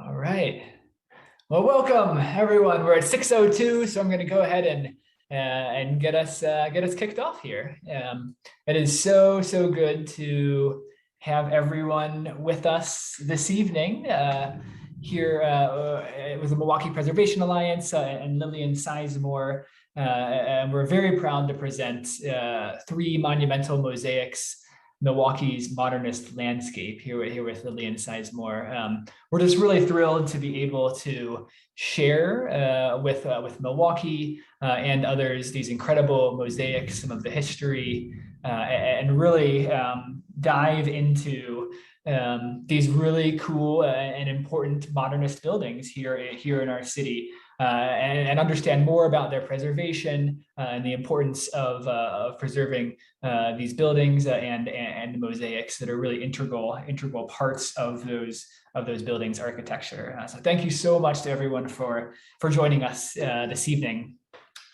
All right. Well, welcome everyone. We're at 6:02, so I'm going to go ahead and get us kicked off here. It is so good to have everyone with us this evening here with the Milwaukee Preservation Alliance and Lillian Sizemore. And we're very proud to present 3 monumental mosaics. Milwaukee's modernist landscape here with Lillian Sizemore. We're just really thrilled to be able to share with Milwaukee and others these incredible mosaics, some of the history, and really dive into these really cool and important modernist buildings here in our city. And understand more about their preservation and the importance of preserving these buildings and mosaics that are really integral parts of those buildings' architecture. So thank you so much to everyone for joining us this evening.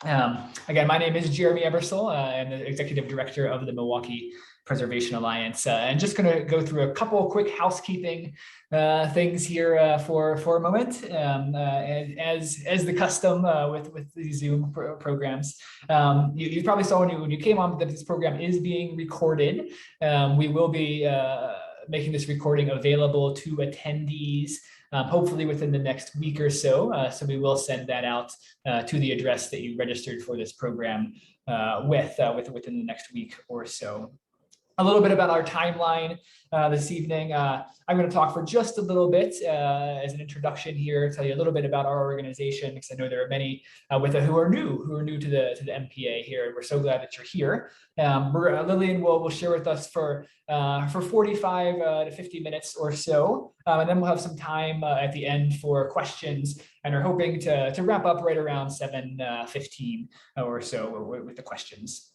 Again, my name is Jeremy Ebersole. I'm the Executive Director of the Milwaukee Preservation Alliance, and just going to go through a couple of quick housekeeping things here for a moment, as the custom with these Zoom programs. You probably saw when you came on that this program is being recorded. We will be making this recording available to attendees hopefully within the next week or so. So we will send that out to the address that you registered for this program within the next week or so. A little bit about our timeline this evening. I'm going to talk for just a little bit as an introduction here, tell you a little bit about our organization, because I know there are many who are new to the MPA here, and we're so glad that you're here. Lillian will share with us for 45 to 50 minutes or so, and then we'll have some time at the end for questions, and are hoping to wrap up right around 7:15 or so with the questions.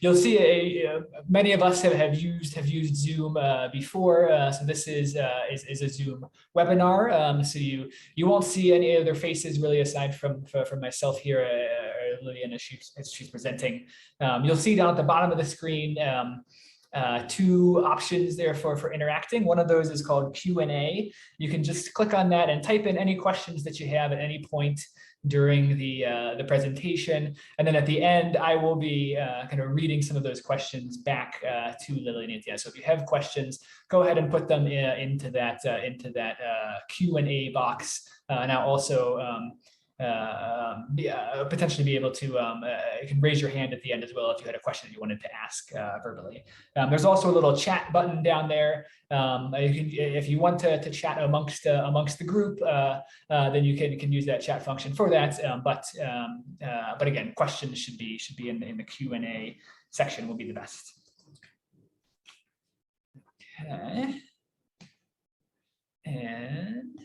You'll see many of us have used Zoom before, so this is a Zoom webinar. So you won't see any of their faces really, aside from myself here, Lillian, as she's presenting. You'll see down at the bottom of the screen 2 options there for interacting. One of those is called Q&A. You can just click on that and type in any questions that you have at any point during the presentation, and then at the end I will be kind of reading some of those questions back to Lillian at the end. So if you have questions, go ahead and put them into that Q&A box, and I'll also potentially be able to you can raise your hand at the end as well if you had a question that you wanted to ask verbally. There's also a little chat button down there. If you want to chat amongst the group, then you can use that chat function for that. But again, questions should be in the Q&A section will be the best. Okay. And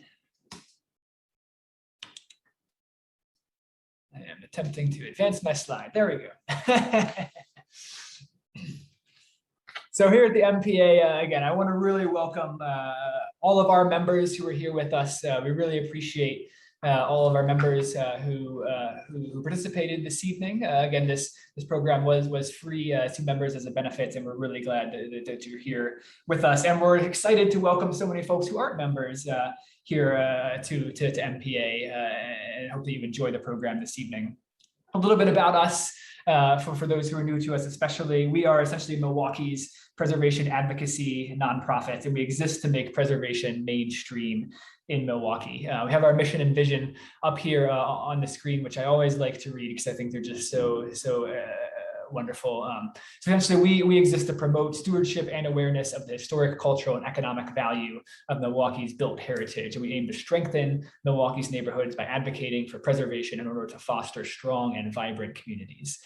I am attempting to advance my slide. There we go. So here at the MPA, again, I want to really welcome all of our members who are here with us. We really appreciate all of our members who participated this evening. Again, this program was free to members as a benefit, and we're really glad that you're here with us. And we're excited to welcome so many folks who aren't members here to MPA, and hope that you enjoy the program this evening. A little bit about us, for those who are new to us especially. We are essentially Milwaukee's preservation advocacy nonprofit, and we exist to make preservation mainstream in Milwaukee. We have our mission and vision up here on the screen, which I always like to read because I think they're just so wonderful. So essentially, we exist to promote stewardship and awareness of the historic, cultural, and economic value of Milwaukee's built heritage. And we aim to strengthen Milwaukee's neighborhoods by advocating for preservation in order to foster strong and vibrant communities.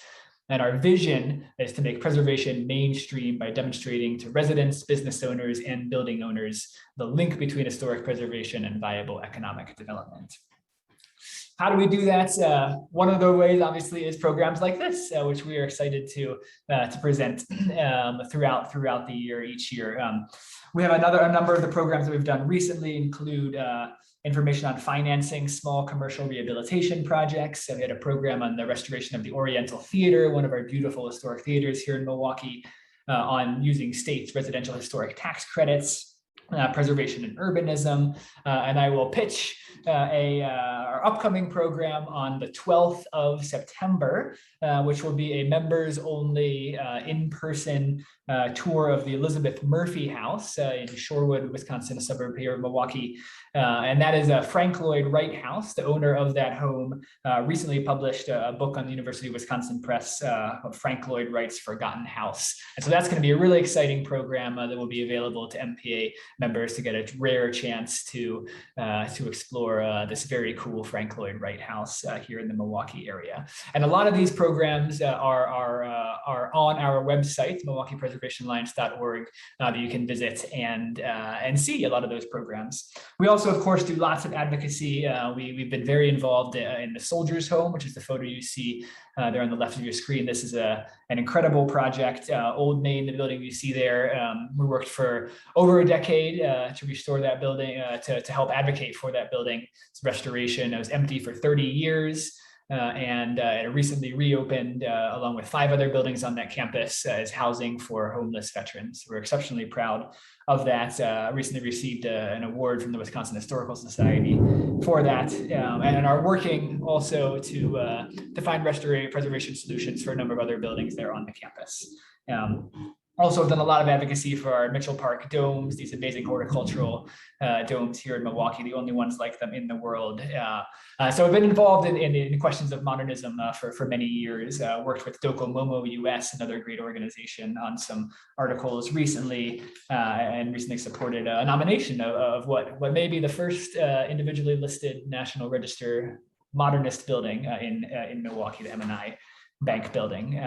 And our vision is to make preservation mainstream by demonstrating to residents, business owners, and building owners the link between historic preservation and viable economic development. How do we do that? One of the ways, obviously, is programs like this, which we are excited to present throughout the year, each year. We have a number of the programs that we've done recently include information on financing small commercial rehabilitation projects. So we had a program on the restoration of the Oriental Theater, one of our beautiful historic theaters here in Milwaukee, on using state's residential historic tax credits. preservation and urbanism, and I will pitch our upcoming program on the 12th of September, which will be a members-only in-person tour of the Elizabeth Murphy House in Shorewood, Wisconsin, a suburb here of Milwaukee. And that is a Frank Lloyd Wright house. The owner of that home recently published a book on the University of Wisconsin Press called Frank Lloyd Wright's Forgotten House. And so that's going to be a really exciting program that will be available to MPA members to get a rare chance to explore this very cool Frank Lloyd Wright house here in the Milwaukee area. And a lot of these programs are on our website, MilwaukeePreservationAlliance.org, that you can visit and see a lot of those programs. We also, of course, do lots of advocacy. We've been very involved in the Soldiers' Home, which is the photo you see there on the left of your screen. This is an incredible project. Old Main, the building you see there. We worked for over a decade to restore that building, to help advocate for that building. It's restoration. It was empty for 30 years. And it recently reopened along with 5 other buildings on that campus as housing for homeless veterans. We're exceptionally proud of that. Recently received an award from the Wisconsin Historical Society for that, and are working also to find preservation solutions for a number of other buildings there on the campus. Also have done a lot of advocacy for our Mitchell Park domes, these amazing horticultural domes here in Milwaukee, the only ones like them in the world. So I've been involved in questions of modernism for many years, worked with Docomomo US, another great organization, on some articles recently, and recently supported a nomination of what may be the first individually listed National Register modernist building in Milwaukee, the M&I Bank building.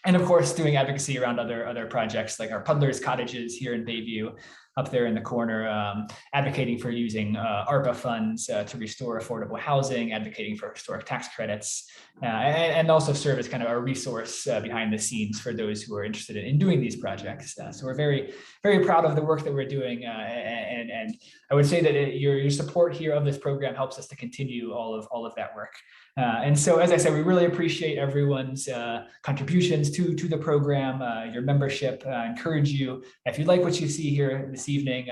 And of course, doing advocacy around other projects like our Puddler's Cottages here in Bayview, up there in the corner, advocating for using ARPA funds to restore affordable housing, advocating for historic tax credits, and also serve as kind of a resource behind the scenes for those who are interested in doing these projects. So we're very, very proud of the work that we're doing, and I would say that your support here of this program helps us to continue all of that work. And so, as I said, we really appreciate everyone's contributions to the program, your membership. I encourage you, if you like what you see here this evening,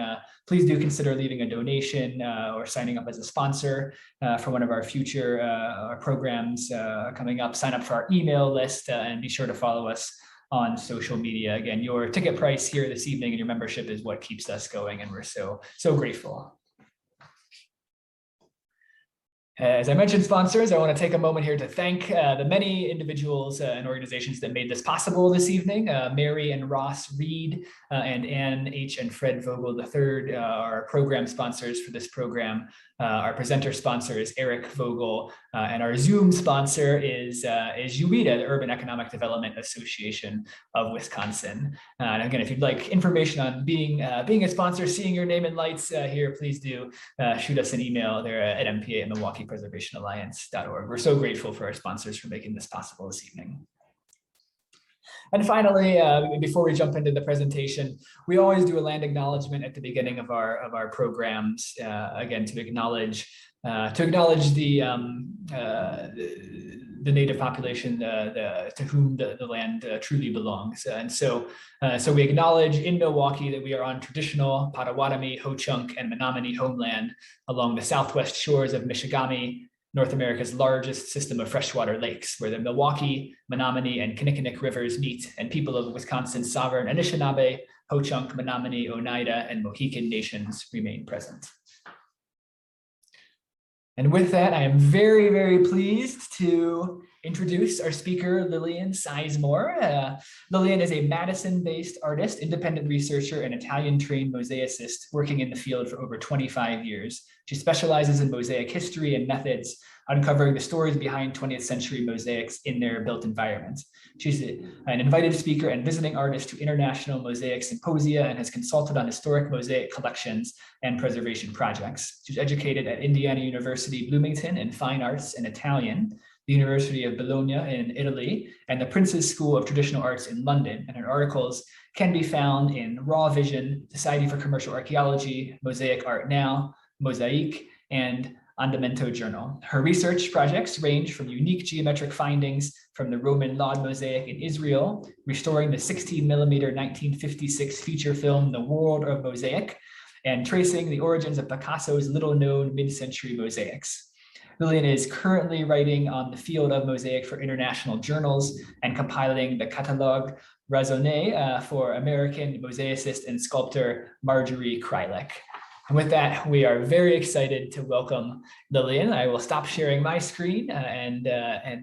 please do consider leaving a donation or signing up as a sponsor for one of our future programs coming up. Sign up for our email list and be sure to follow us on social media. Again, your ticket price here this evening and your membership is what keeps us going, and we're so grateful. As I mentioned sponsors, I want to take a moment here to thank the many individuals and organizations that made this possible this evening. Mary and Ross Reed and Ann H. and Fred Vogel III are program sponsors for this program. Our presenter sponsor is Eric Vogel, and our Zoom sponsor is UEDA, the Urban Economic Development Association of Wisconsin. And again, if you'd like information on being a sponsor, seeing your name in lights here, please do shoot us an email there at MPA at MilwaukeePreservationAlliance.org. We're so grateful for our sponsors for making this possible this evening. And finally, before we jump into the presentation, we always do a land acknowledgement at the beginning of our programs, again, to acknowledge the native population to whom the land truly belongs. And so we acknowledge in Milwaukee that we are on traditional Potawatomi, Ho-Chunk, and Menominee homeland along the southwest shores of Michigamme, North America's largest system of freshwater lakes, where the Milwaukee, Menominee, and Kinnickinnic rivers meet, and people of Wisconsin's sovereign Anishinaabe, Ho-Chunk, Menominee, Oneida, and Mohican nations remain present. And with that, I am very, very pleased to introduce our speaker, Lillian Sizemore. Lillian is a Madison-based artist, independent researcher, and Italian-trained mosaicist working in the field for over 25 years. She specializes in mosaic history and methods, uncovering the stories behind 20th century mosaics in their built environment. She's an invited speaker and visiting artist to international mosaic symposia and has consulted on historic mosaic collections and preservation projects. She's educated at Indiana University Bloomington in Fine Arts and Italian, the University of Bologna in Italy, and the Prince's School of Traditional Arts in London. And her articles can be found in Raw Vision, Society for Commercial Archaeology, Mosaic Art Now, Mosaic, and Andamento Journal. Her research projects range from unique geometric findings from the Roman laud mosaic in Israel, restoring the 16mm 1956 feature film, The World of Mosaic, and tracing the origins of Picasso's little-known mid-century mosaics. Lillian is currently writing on the field of mosaic for international journals and compiling the Catalogue Raisonné for American mosaicist and sculptor Marjorie Kreilick. And with that, we are very excited to welcome Lillian. I will stop sharing my screen and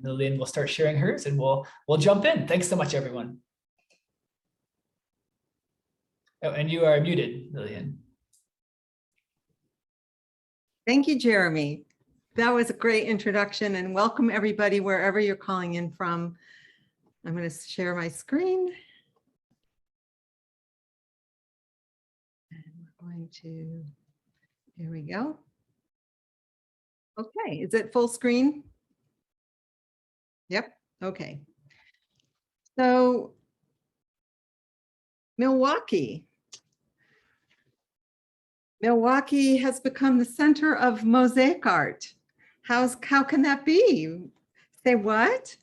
Lillian will start sharing hers, and we'll jump in. Thanks so much, everyone. Oh, and you are muted, Lillian. Thank you, Jeremy. That was a great introduction, and welcome everybody wherever you're calling in from. I'm going to share my screen. Going to, here we go. Okay, is it full screen? Yep, okay. So, Milwaukee has become the center of mosaic art. How can that be? Say what?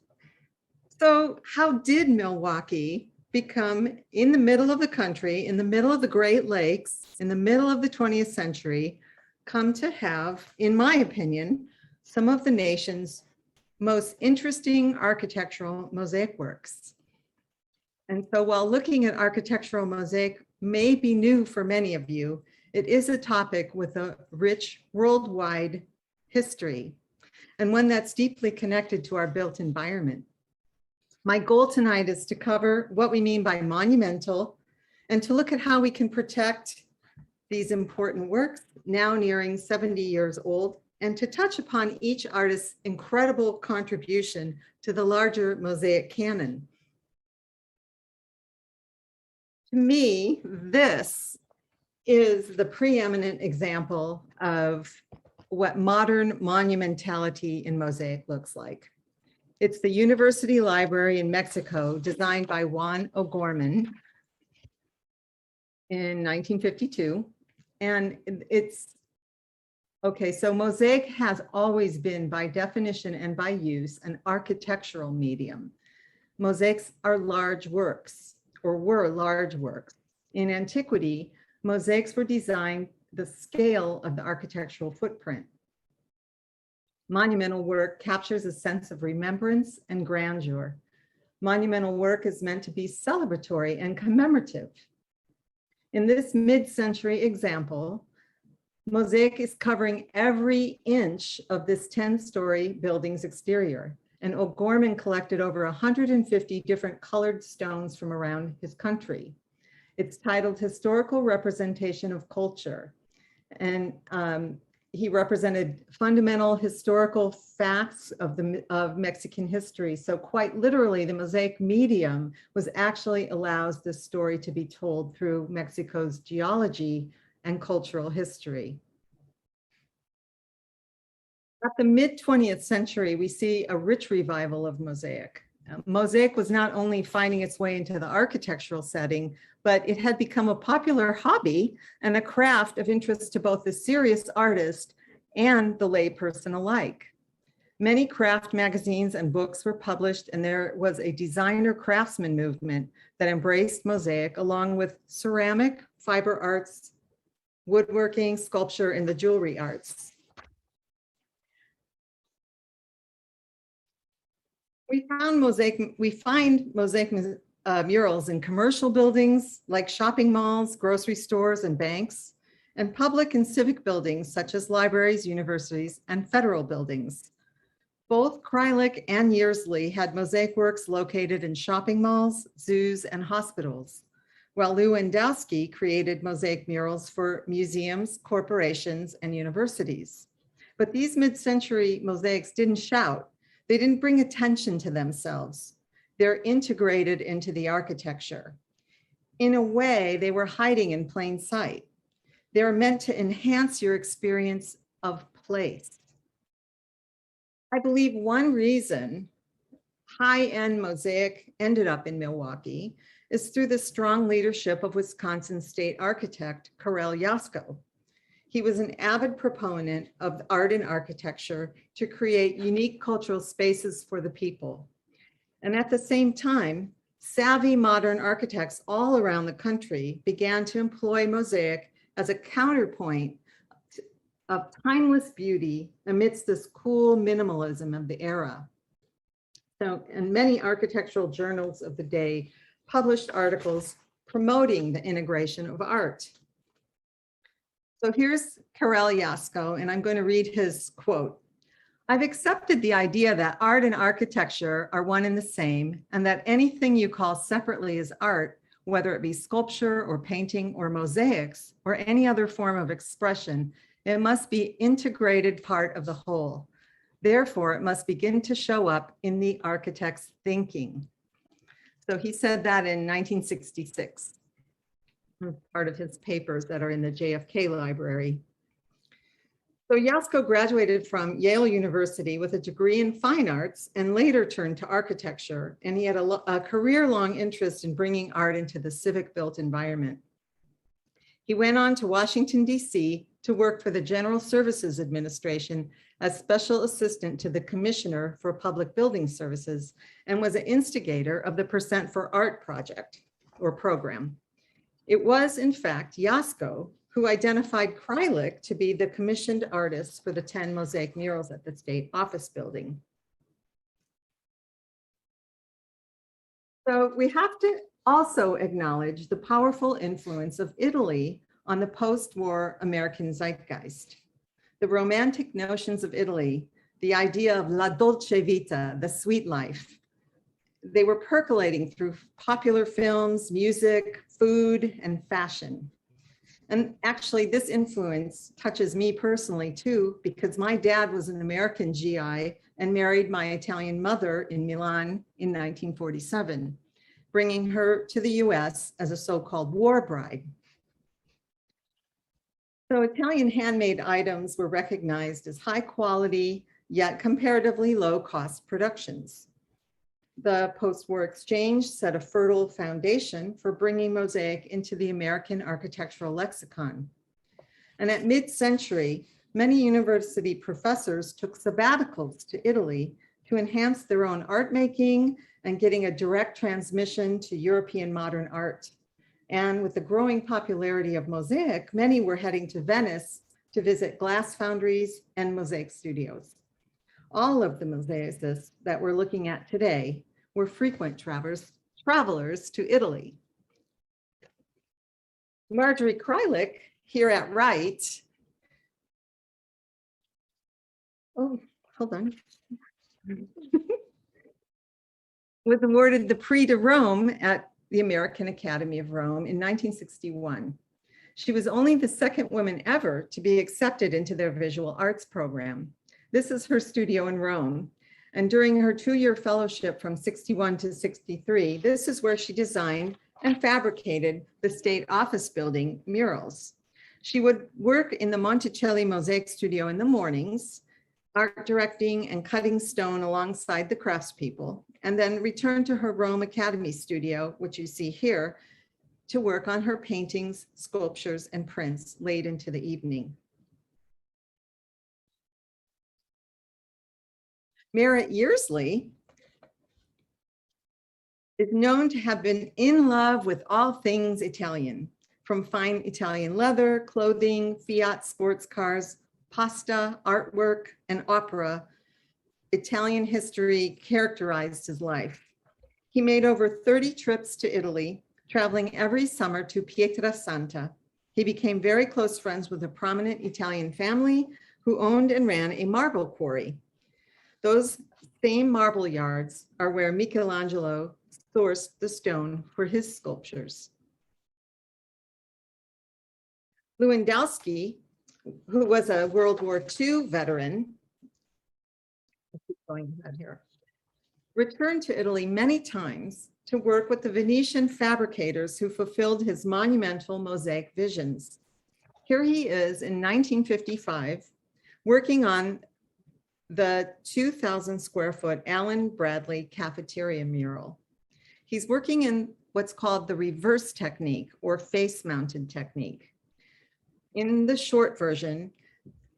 So how did Milwaukee become, in the middle of the country, in the middle of the Great Lakes, in the middle of the 20th century, come to have, in my opinion, some of the nation's most interesting architectural mosaic works? And so while looking at architectural mosaic may be new for many of you, it is a topic with a rich worldwide history, and one that's deeply connected to our built environment. My goal tonight is to cover what we mean by monumental and to look at how we can protect these important works, now nearing 70 years old, and to touch upon each artist's incredible contribution to the larger mosaic canon. To me, this is the preeminent example of what modern monumentality in mosaic looks like. It's the University Library in Mexico, designed by Juan O'Gorman in 1952. And it's, okay, so mosaic has always been, by definition and by use, an architectural medium. Mosaics are large works, or were large works. In antiquity, mosaics were designed the scale of the architectural footprint. Monumental work captures a sense of remembrance and grandeur. Monumental work is meant to be celebratory and commemorative. In this mid-century example, mosaic is covering every inch of this 10-story building's exterior, and O'Gorman collected over 150 different colored stones from around his country. It's titled Historical Representation of Culture, and he represented fundamental historical facts of Mexican history. So quite literally, the mosaic medium was actually allows this story to be told through Mexico's geology and cultural history. At the mid-20th century, we see a rich revival of mosaic. Mosaic was not only finding its way into the architectural setting, but it had become a popular hobby and a craft of interest to both the serious artist and the lay person alike. Many craft magazines and books were published, and there was a designer craftsman movement that embraced mosaic along with ceramic, fiber arts, woodworking, sculpture, and the jewelry arts. We find mosaic murals in commercial buildings like shopping malls, grocery stores, and banks, and public and civic buildings such as libraries, universities, and federal buildings. Both Kreilick and Yearsley had mosaic works located in shopping malls, zoos, and hospitals, while Lewandowski created mosaic murals for museums, corporations, and universities. But these mid-century mosaics didn't shout. They didn't bring attention to themselves. They're integrated into the architecture. In a way, they were hiding in plain sight. They're meant to enhance your experience of place. I believe one reason high-end mosaic ended up in Milwaukee is through the strong leadership of Wisconsin state architect Karel Jasko. He was an avid proponent of art and architecture to create unique cultural spaces for the people. And at the same time, savvy modern architects all around the country began to employ mosaic as a counterpoint of timeless beauty amidst this cool minimalism of the era. So, and many architectural journals of the day published articles promoting the integration of art. So here's Karel Jasko, and I'm going to read his quote. I've accepted the idea that art and architecture are one and the same, and that anything you call separately as art, whether it be sculpture or painting or mosaics or any other form of expression, it must be integrated part of the whole. Therefore, it must begin to show up in the architect's thinking. So he said that in 1966, part of his papers that are in the JFK library. So Jasko graduated from Yale University with a degree in fine arts and later turned to architecture. And he had a career-long interest in bringing art into the civic-built environment. He went on to Washington, D.C. to work for the General Services Administration as special assistant to the Commissioner for Public Building Services and was an instigator of the Percent for Art project or program. It was, in fact, Jasko who identified Kreilick to be the commissioned artist for the 10 mosaic murals at the State Office Building. So we have to also acknowledge the powerful influence of Italy on the post-war American zeitgeist. The romantic notions of Italy, the idea of la dolce vita, the sweet life, they were percolating through popular films, music, food, and fashion. And actually, this influence touches me personally too, because my dad was an American GI and married my Italian mother in Milan in 1947, bringing her to the US as a so-called war bride. So Italian handmade items were recognized as high quality, yet comparatively low cost productions. The post-war exchange set a fertile foundation for bringing mosaic into the American architectural lexicon. And at mid-century, many university professors took sabbaticals to Italy to enhance their own art making and getting a direct transmission to European modern art. And with the growing popularity of mosaic, many were heading to Venice to visit glass foundries and mosaic studios. All of the mosaicists that we're looking at today were frequent travelers to Italy. Marjorie Kreilick, here at right, oh, hold on, was awarded the Prix de Rome at the American Academy of Rome in 1961. She was only the second woman ever to be accepted into their visual arts program. This is her studio in Rome. And during her 2-year fellowship from 61 to 63, this is where she designed and fabricated the State Office Building murals. She would work in the Monticelli Mosaic Studio in the mornings, art directing and cutting stone alongside the craftspeople, and then return to her Rome Academy studio, which you see here, to work on her paintings, sculptures, and prints late into the evening. Merritt Yearsley is known to have been in love with all things Italian, from fine Italian leather, clothing, Fiat sports cars, pasta, artwork, and opera. Italian history characterized his life. He made over 30 trips to Italy, traveling every summer to Pietrasanta. He became very close friends with a prominent Italian family who owned and ran a marble quarry. Those same marble yards are where Michelangelo sourced the stone for his sculptures. Lewandowski, who was a World War II veteran, returned to Italy many times to work with the Venetian fabricators who fulfilled his monumental mosaic visions. Here he is in 1955, working on the 2,000 square foot Allen Bradley cafeteria mural. He's working in what's called the reverse technique or face mounted technique. In the short version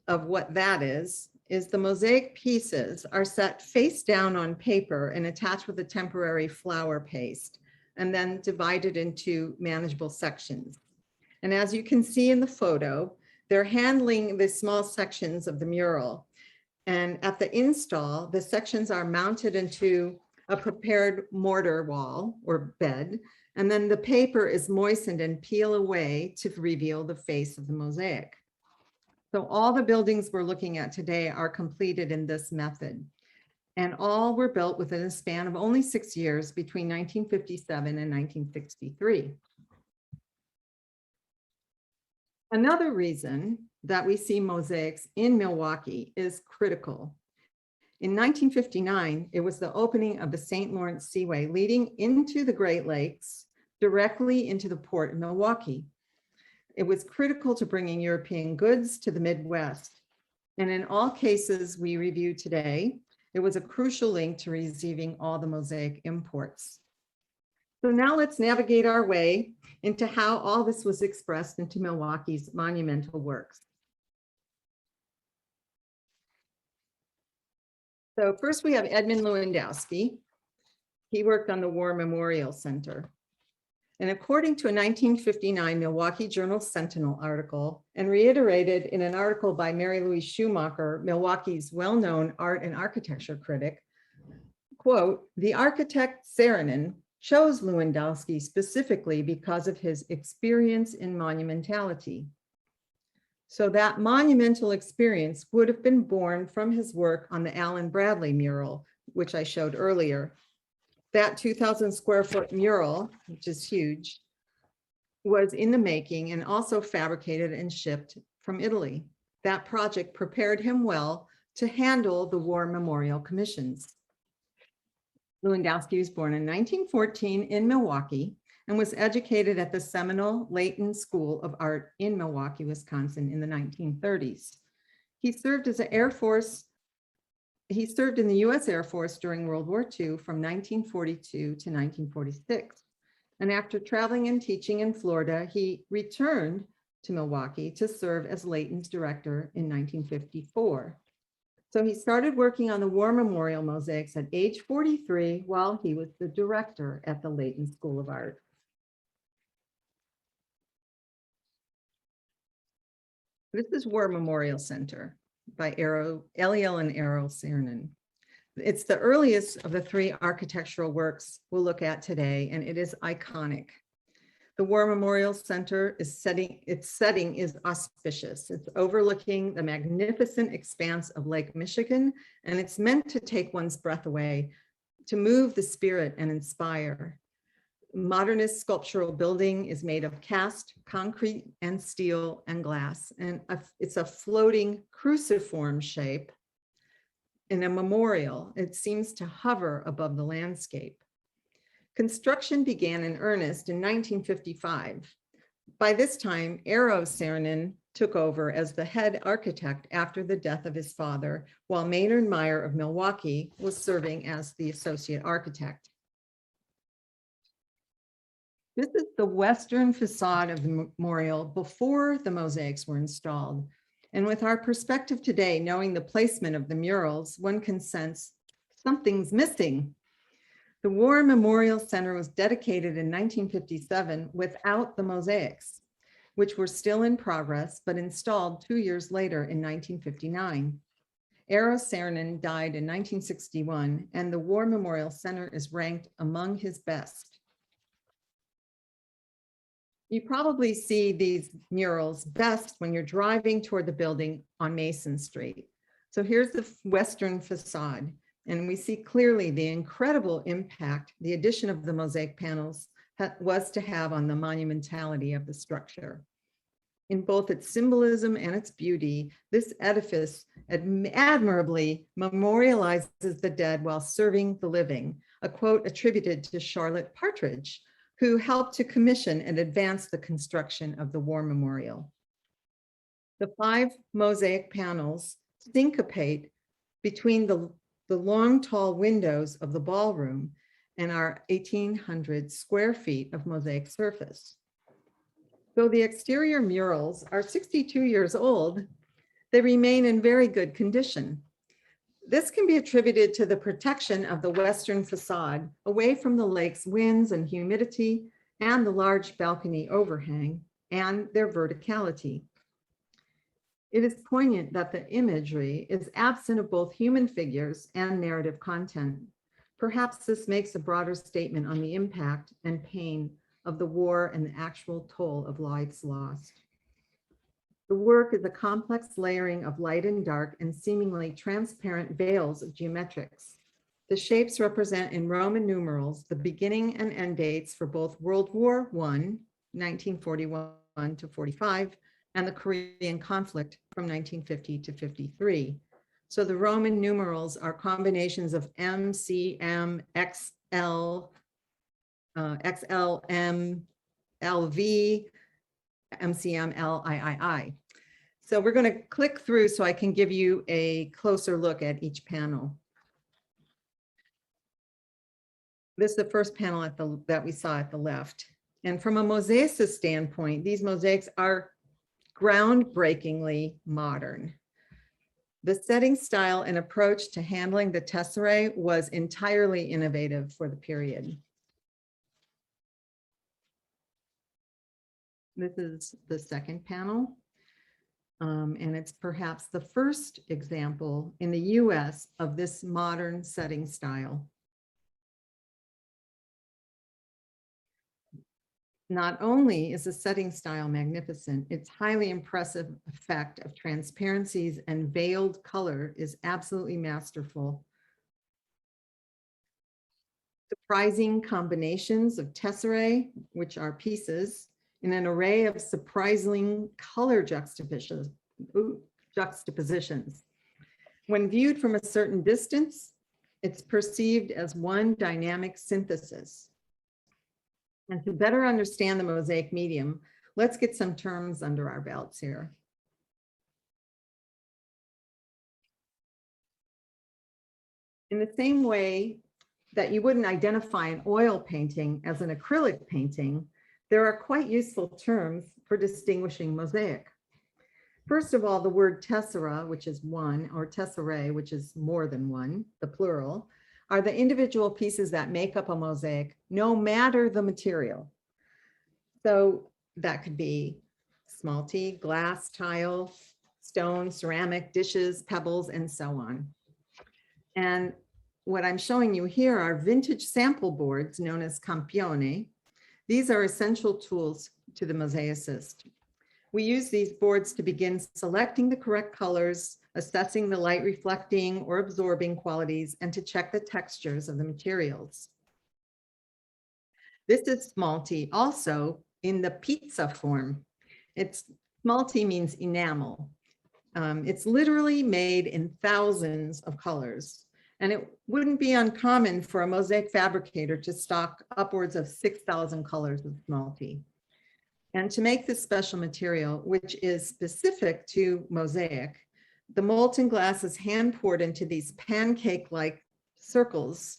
of what that is the mosaic pieces are set face down on paper and attached with a temporary flour paste, and then divided into manageable sections. And as you can see in the photo, they're handling the small sections of the mural. And at the install, the sections are mounted into a prepared mortar wall or bed, and then the paper is moistened and peel away to reveal the face of the mosaic. So all the buildings we're looking at today are completed in this method, and all were built within a span of only 6 years between 1957 and 1963. Another reason that we see mosaics in Milwaukee is critical. In 1959, it was the opening of the St. Lawrence Seaway leading into the Great Lakes directly into the port of Milwaukee. It was critical to bringing European goods to the Midwest. And in all cases we review today, it was a crucial link to receiving all the mosaic imports. So now let's navigate our way into how all this was expressed into Milwaukee's monumental works. So first we have Edmund Lewandowski. He worked on the War Memorial Center. And according to a 1959 Milwaukee Journal Sentinel article, and reiterated in an article by Mary Louise Schumacher, Milwaukee's well-known art and architecture critic, quote, "The architect Saarinen chose Lewandowski specifically because of his experience in monumentality. So that monumental experience would have been born from his work on the Allen Bradley mural, which I showed earlier. That 2,000 square foot mural, which is huge, was in the making and also fabricated and shipped from Italy. That project prepared him well to handle the war memorial commissions. Lewandowski was born in 1914 in Milwaukee and was educated at the seminal Leighton School of Art in Milwaukee, Wisconsin in the 1930s. He served as an Air Force. He served in the U.S. Air Force during World War II from 1942 to 1946. And after traveling and teaching in Florida, he returned to Milwaukee to serve as Leighton's director in 1954. So he started working on the War Memorial mosaics at age 43 while he was the director at the Leighton School of Art. This is War Memorial Center by Eliel and Errol Saarinen. It's the earliest of the three architectural works we'll look at today, and it is iconic. The War Memorial Center its setting is auspicious. It's overlooking the magnificent expanse of Lake Michigan, and it's meant to take one's breath away, to move the spirit and inspire. Modernist sculptural building is made of cast concrete and steel and glass, and it's a floating cruciform shape in a memorial. It seems to hover above the landscape. Construction began in earnest in 1955. By this time, Eero Saarinen took over as the head architect after the death of his father, while Maynard Meyer of Milwaukee was serving as the associate architect. This is the western facade of the memorial before the mosaics were installed. And with our perspective today, knowing the placement of the murals, one can sense something's missing. The War Memorial Center was dedicated in 1957 without the mosaics, which were still in progress, but installed 2 years later in 1959. Eero Saarinen died in 1961, and the War Memorial Center is ranked among his best. You probably see these murals best when you're driving toward the building on Mason Street. So here's the western facade, and we see clearly the incredible impact the addition of the mosaic panels was to have on the monumentality of the structure. In both its symbolism and its beauty, this edifice admirably memorializes the dead while serving the living, a quote attributed to Charlotte Partridge, who helped to commission and advance the construction of the War Memorial. The 5 mosaic panels syncopate between the long, tall windows of the ballroom and our 1,800 square feet of mosaic surface. Though the exterior murals are 62 years old, they remain in very good condition. This can be attributed to the protection of the western facade away from the lake's winds and humidity and the large balcony overhang and their verticality. It is poignant that the imagery is absent of both human figures and narrative content. Perhaps this makes a broader statement on the impact and pain of the war and the actual toll of lives lost. The work is a complex layering of light and dark and seemingly transparent veils of geometrics. The shapes represent in Roman numerals the beginning and end dates for both World War I, 1941 to 45, and the Korean conflict from 1950 to 53. So the Roman numerals are combinations of M, C, M, XL, XL, M, LV, MCM, LIII. So we're going to click through so I can give you a closer look at each panel. This is the first panel that we saw at the left. And from a mosaicist standpoint, these mosaics are groundbreakingly modern. The setting style and approach to handling the tesserae was entirely innovative for the period. This is the second panel, and it's perhaps the first example in the US of this modern setting style. Not only is the setting style magnificent, its highly impressive effect of transparencies and veiled color is absolutely masterful. Surprising combinations of tesserae, which are pieces, in an array of surprising color juxtapositions. When viewed from a certain distance, it's perceived as one dynamic synthesis. And to better understand the mosaic medium, let's get some terms under our belts here. In the same way that you wouldn't identify an oil painting as an acrylic painting, there are quite useful terms for distinguishing mosaic. First of all, the word tessera, which is one, or tesserae, which is more than one, the plural, are the individual pieces that make up a mosaic, no matter the material. So that could be small t, glass, tile, stone, ceramic, dishes, pebbles, and so on. And what I'm showing you here are vintage sample boards known as campione. These are essential tools to the mosaicist. We use these boards to begin selecting the correct colors, assessing the light reflecting or absorbing qualities, and to check the textures of the materials. This is small t, also in the pizza form. Small t means enamel. It's literally made in thousands of colors. And it wouldn't be uncommon for a mosaic fabricator to stock upwards of 6,000 colors of small t. And to make this special material, which is specific to mosaic, the molten glass is hand poured into these pancake-like circles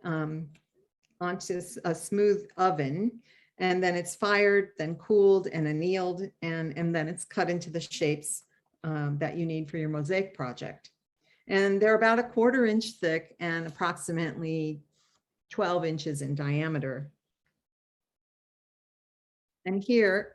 onto a smooth oven, and then it's fired, then cooled and annealed, and then it's cut into the shapes that you need for your mosaic project. And they're about 1/4 inch thick and approximately 12 inches in diameter. And here,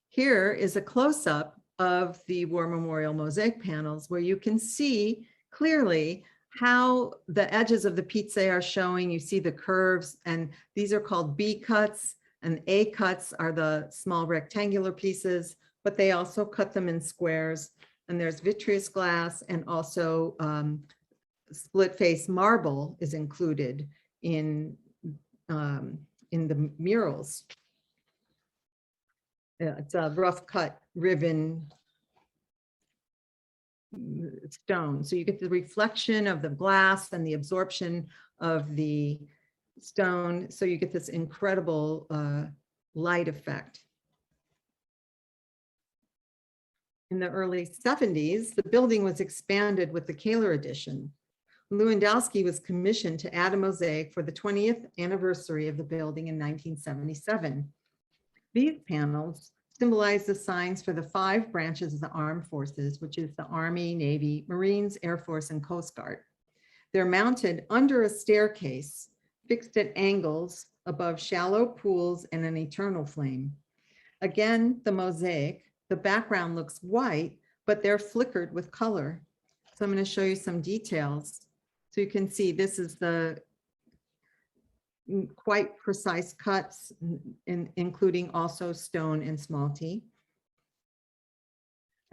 here is a close-up of the War Memorial mosaic panels where you can see clearly how the edges of the pizza are showing. You see the curves, and these are called B cuts, and A cuts are the small rectangular pieces, but they also cut them in squares. And there's vitreous glass, and also split face marble is included in the murals. It's a rough cut riven stone. So you get the reflection of the glass and the absorption of the stone. So you get this incredible light effect. In the early 70s, the building was expanded with the Kaler addition. Lewandowski was commissioned to add a mosaic for the 20th anniversary of the building in 1977. These panels symbolize the signs for the 5 branches of the armed forces, which is the Army, Navy, Marines, Air Force, and Coast Guard. They're mounted under a staircase fixed at angles above shallow pools and an eternal flame. Again, the mosaic, the background looks white, but they're flickered with color. So I'm going to show you some details. So you can see this is the quite precise cuts, including also stone and small t.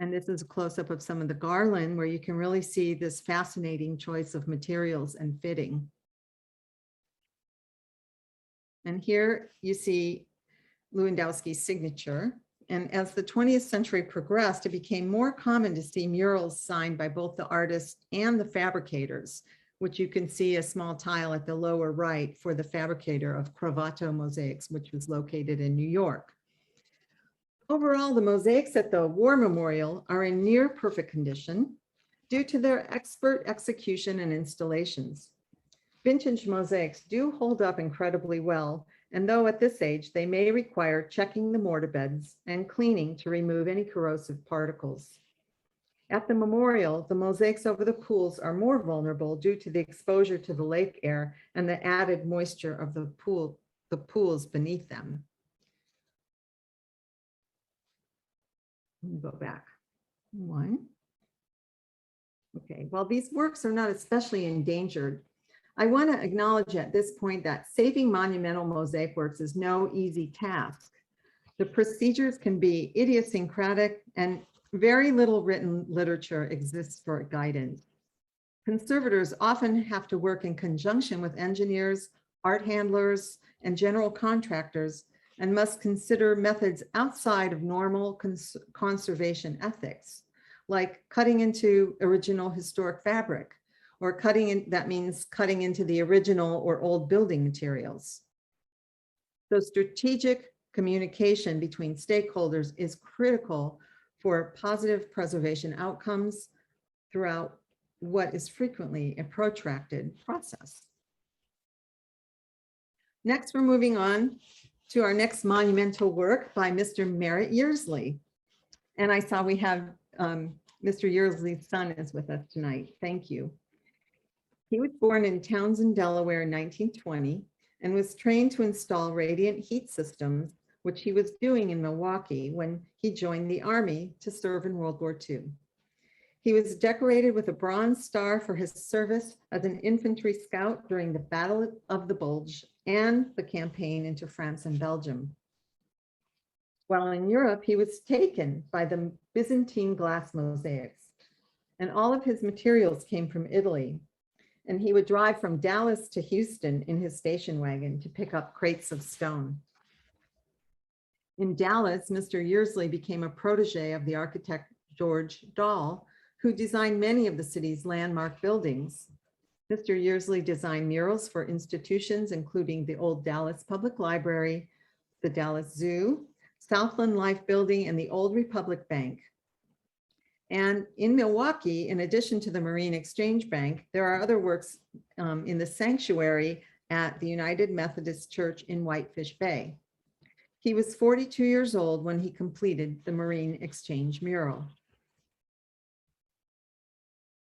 And this is a close-up of some of the garland where you can really see this fascinating choice of materials and fitting. And here you see Lewandowski's signature. And as the 20th century progressed, it became more common to see murals signed by both the artists and the fabricators, which you can see a small tile at the lower right for the fabricator of Monumental Mosaics, which was located in New York. Overall, the mosaics at the War Memorial are in near perfect condition due to their expert execution and installations. Vintage mosaics do hold up incredibly well, and though at this age, they may require checking the mortar beds and cleaning to remove any corrosive particles. At the memorial, the mosaics over the pools are more vulnerable due to the exposure to the lake air and the added moisture of the pools beneath them. Go back one. Okay, while these works are not especially endangered, I want to acknowledge at this point that saving monumental mosaic works is no easy task. The procedures can be idiosyncratic and very little written literature exists for guidance. Conservators often have to work in conjunction with engineers, art handlers, and general contractors, and must consider methods outside of normal conservation ethics, like cutting into original historic fabric, or that means cutting into the original or old building materials. So strategic communication between stakeholders is critical for positive preservation outcomes throughout what is frequently a protracted process. Next, we're moving on to our next monumental work by Mr. Merritt Yearsley. And I saw we have Mr. Yearsley's son is with us tonight. Thank you. He was born in Townsend, Delaware in 1920 and was trained to install radiant heat systems, which he was doing in Milwaukee when he joined the Army to serve in World War II. He was decorated with a Bronze Star for his service as an infantry scout during the Battle of the Bulge and the campaign into France and Belgium. While in Europe, he was taken by the Byzantine glass mosaics, and all of his materials came from Italy. And he would drive from Dallas to Houston in his station wagon to pick up crates of stone. In Dallas, Mr. Yearsley became a protege of the architect George Dahl, who designed many of the city's landmark buildings. Mr. Yearsley designed murals for institutions, including the Old Dallas Public Library, the Dallas Zoo, Southland Life Building, and the Old Republic Bank. And in Milwaukee, in addition to the Marine Exchange Bank, there are other works in the sanctuary at the United Methodist Church in Whitefish Bay. He was 42 years old when he completed the Marine Exchange mural.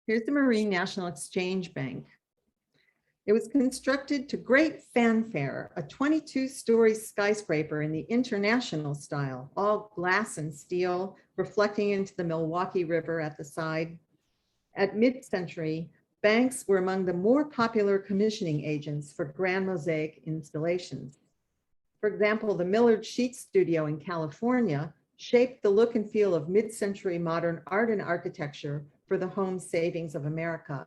Here's the Marine National Exchange Bank. It was constructed to great fanfare, a 22-story skyscraper in the international style, all glass and steel, reflecting into the Milwaukee River at the side. At mid-century, banks were among the more popular commissioning agents for grand mosaic installations. For example, the Millard Sheet Studio in California shaped the look and feel of mid-century modern art and architecture for the Home Savings of America.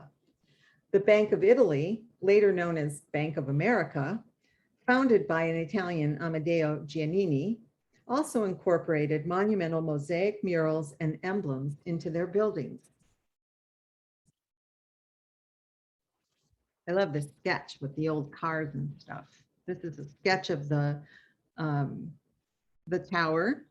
The Bank of Italy, later known as Bank of America, founded by an Italian Amedeo Giannini, also incorporated monumental mosaic murals and emblems into their buildings. I love this sketch with the old cars and stuff. This is a sketch of the tower.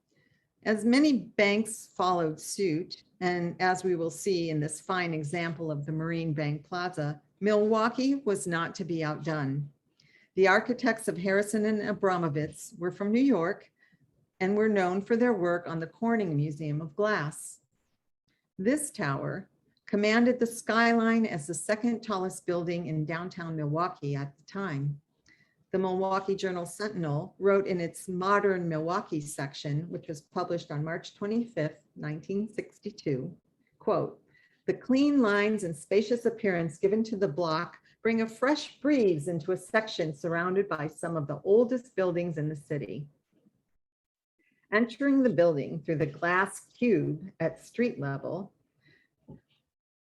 As many banks followed suit, and as we will see in this fine example of the Marine Bank Plaza, Milwaukee was not to be outdone. The architects of Harrison and Abramovitz were from New York, and were known for their work on the Corning Museum of Glass. This tower commanded the skyline as the second tallest building in downtown Milwaukee at the time. The Milwaukee Journal-Sentinel wrote in its Modern Milwaukee section, which was published on March 25th, 1962, quote, "The clean lines and spacious appearance given to the block bring a fresh breeze into a section surrounded by some of the oldest buildings in the city." Entering the building through the glass cube at street level,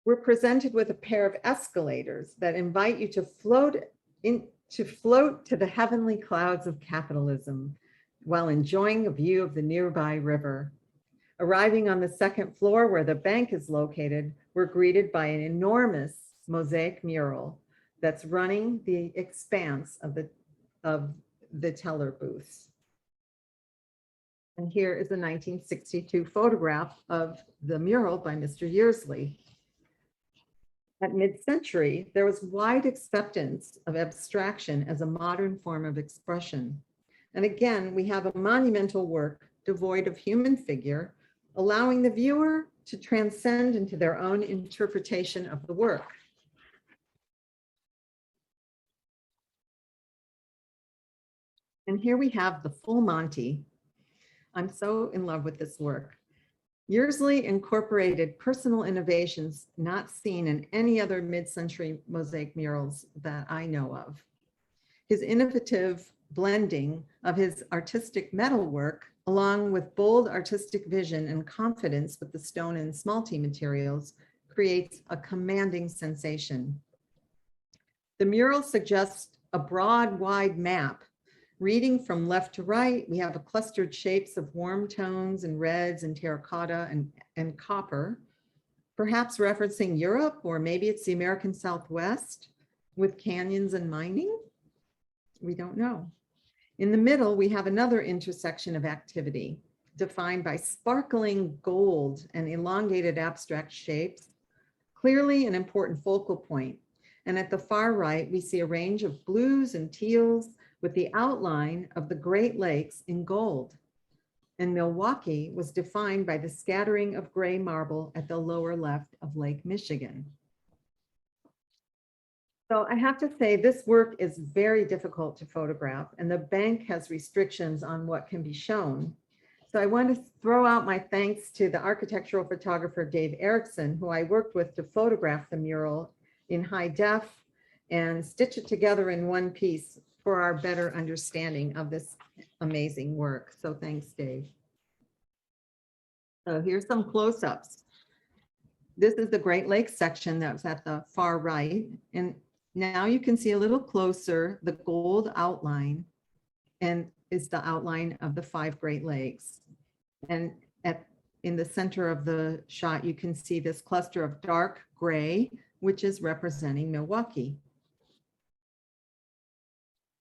we're presented with a pair of escalators that invite you to float to the heavenly clouds of capitalism while enjoying a view of the nearby river. Arriving on the second floor where the bank is located, we're greeted by an enormous mosaic mural that's running the expanse of the teller booths. And here is a 1962 photograph of the mural by Mr. Yearsley. At mid-century, there was wide acceptance of abstraction as a modern form of expression. And again, we have a monumental work devoid of human figure, allowing the viewer to transcend into their own interpretation of the work. And here we have the full Monty. I'm so in love with this work. Yearsley incorporated personal innovations not seen in any other mid-century mosaic murals that I know of. His innovative blending of his artistic metalwork, along with bold artistic vision and confidence with the stone and smalty materials, creates a commanding sensation. The mural suggests a broad, wide map. Reading from left to right, we have clustered shapes of warm tones and reds and terracotta and copper, perhaps referencing Europe, or maybe it's the American Southwest with canyons and mining. We don't know. In the middle, we have another intersection of activity defined by sparkling gold and elongated abstract shapes, clearly an important focal point. And at the far right, we see a range of blues and teals with the outline of the Great Lakes in gold. And Milwaukee was defined by the scattering of gray marble at the lower left of Lake Michigan. So I have to say this work is very difficult to photograph, and the bank has restrictions on what can be shown. So I want to throw out my thanks to the architectural photographer Dave Erickson, who I worked with to photograph the mural in high def and stitch it together in one piece for our better understanding of this amazing work. So thanks, Dave. So here's some close-ups. This is the Great Lakes section that was at the far right. And now you can see a little closer the gold outline, and it's the outline of the 5 Great Lakes. And in the center of the shot, you can see this cluster of dark gray, which is representing Milwaukee.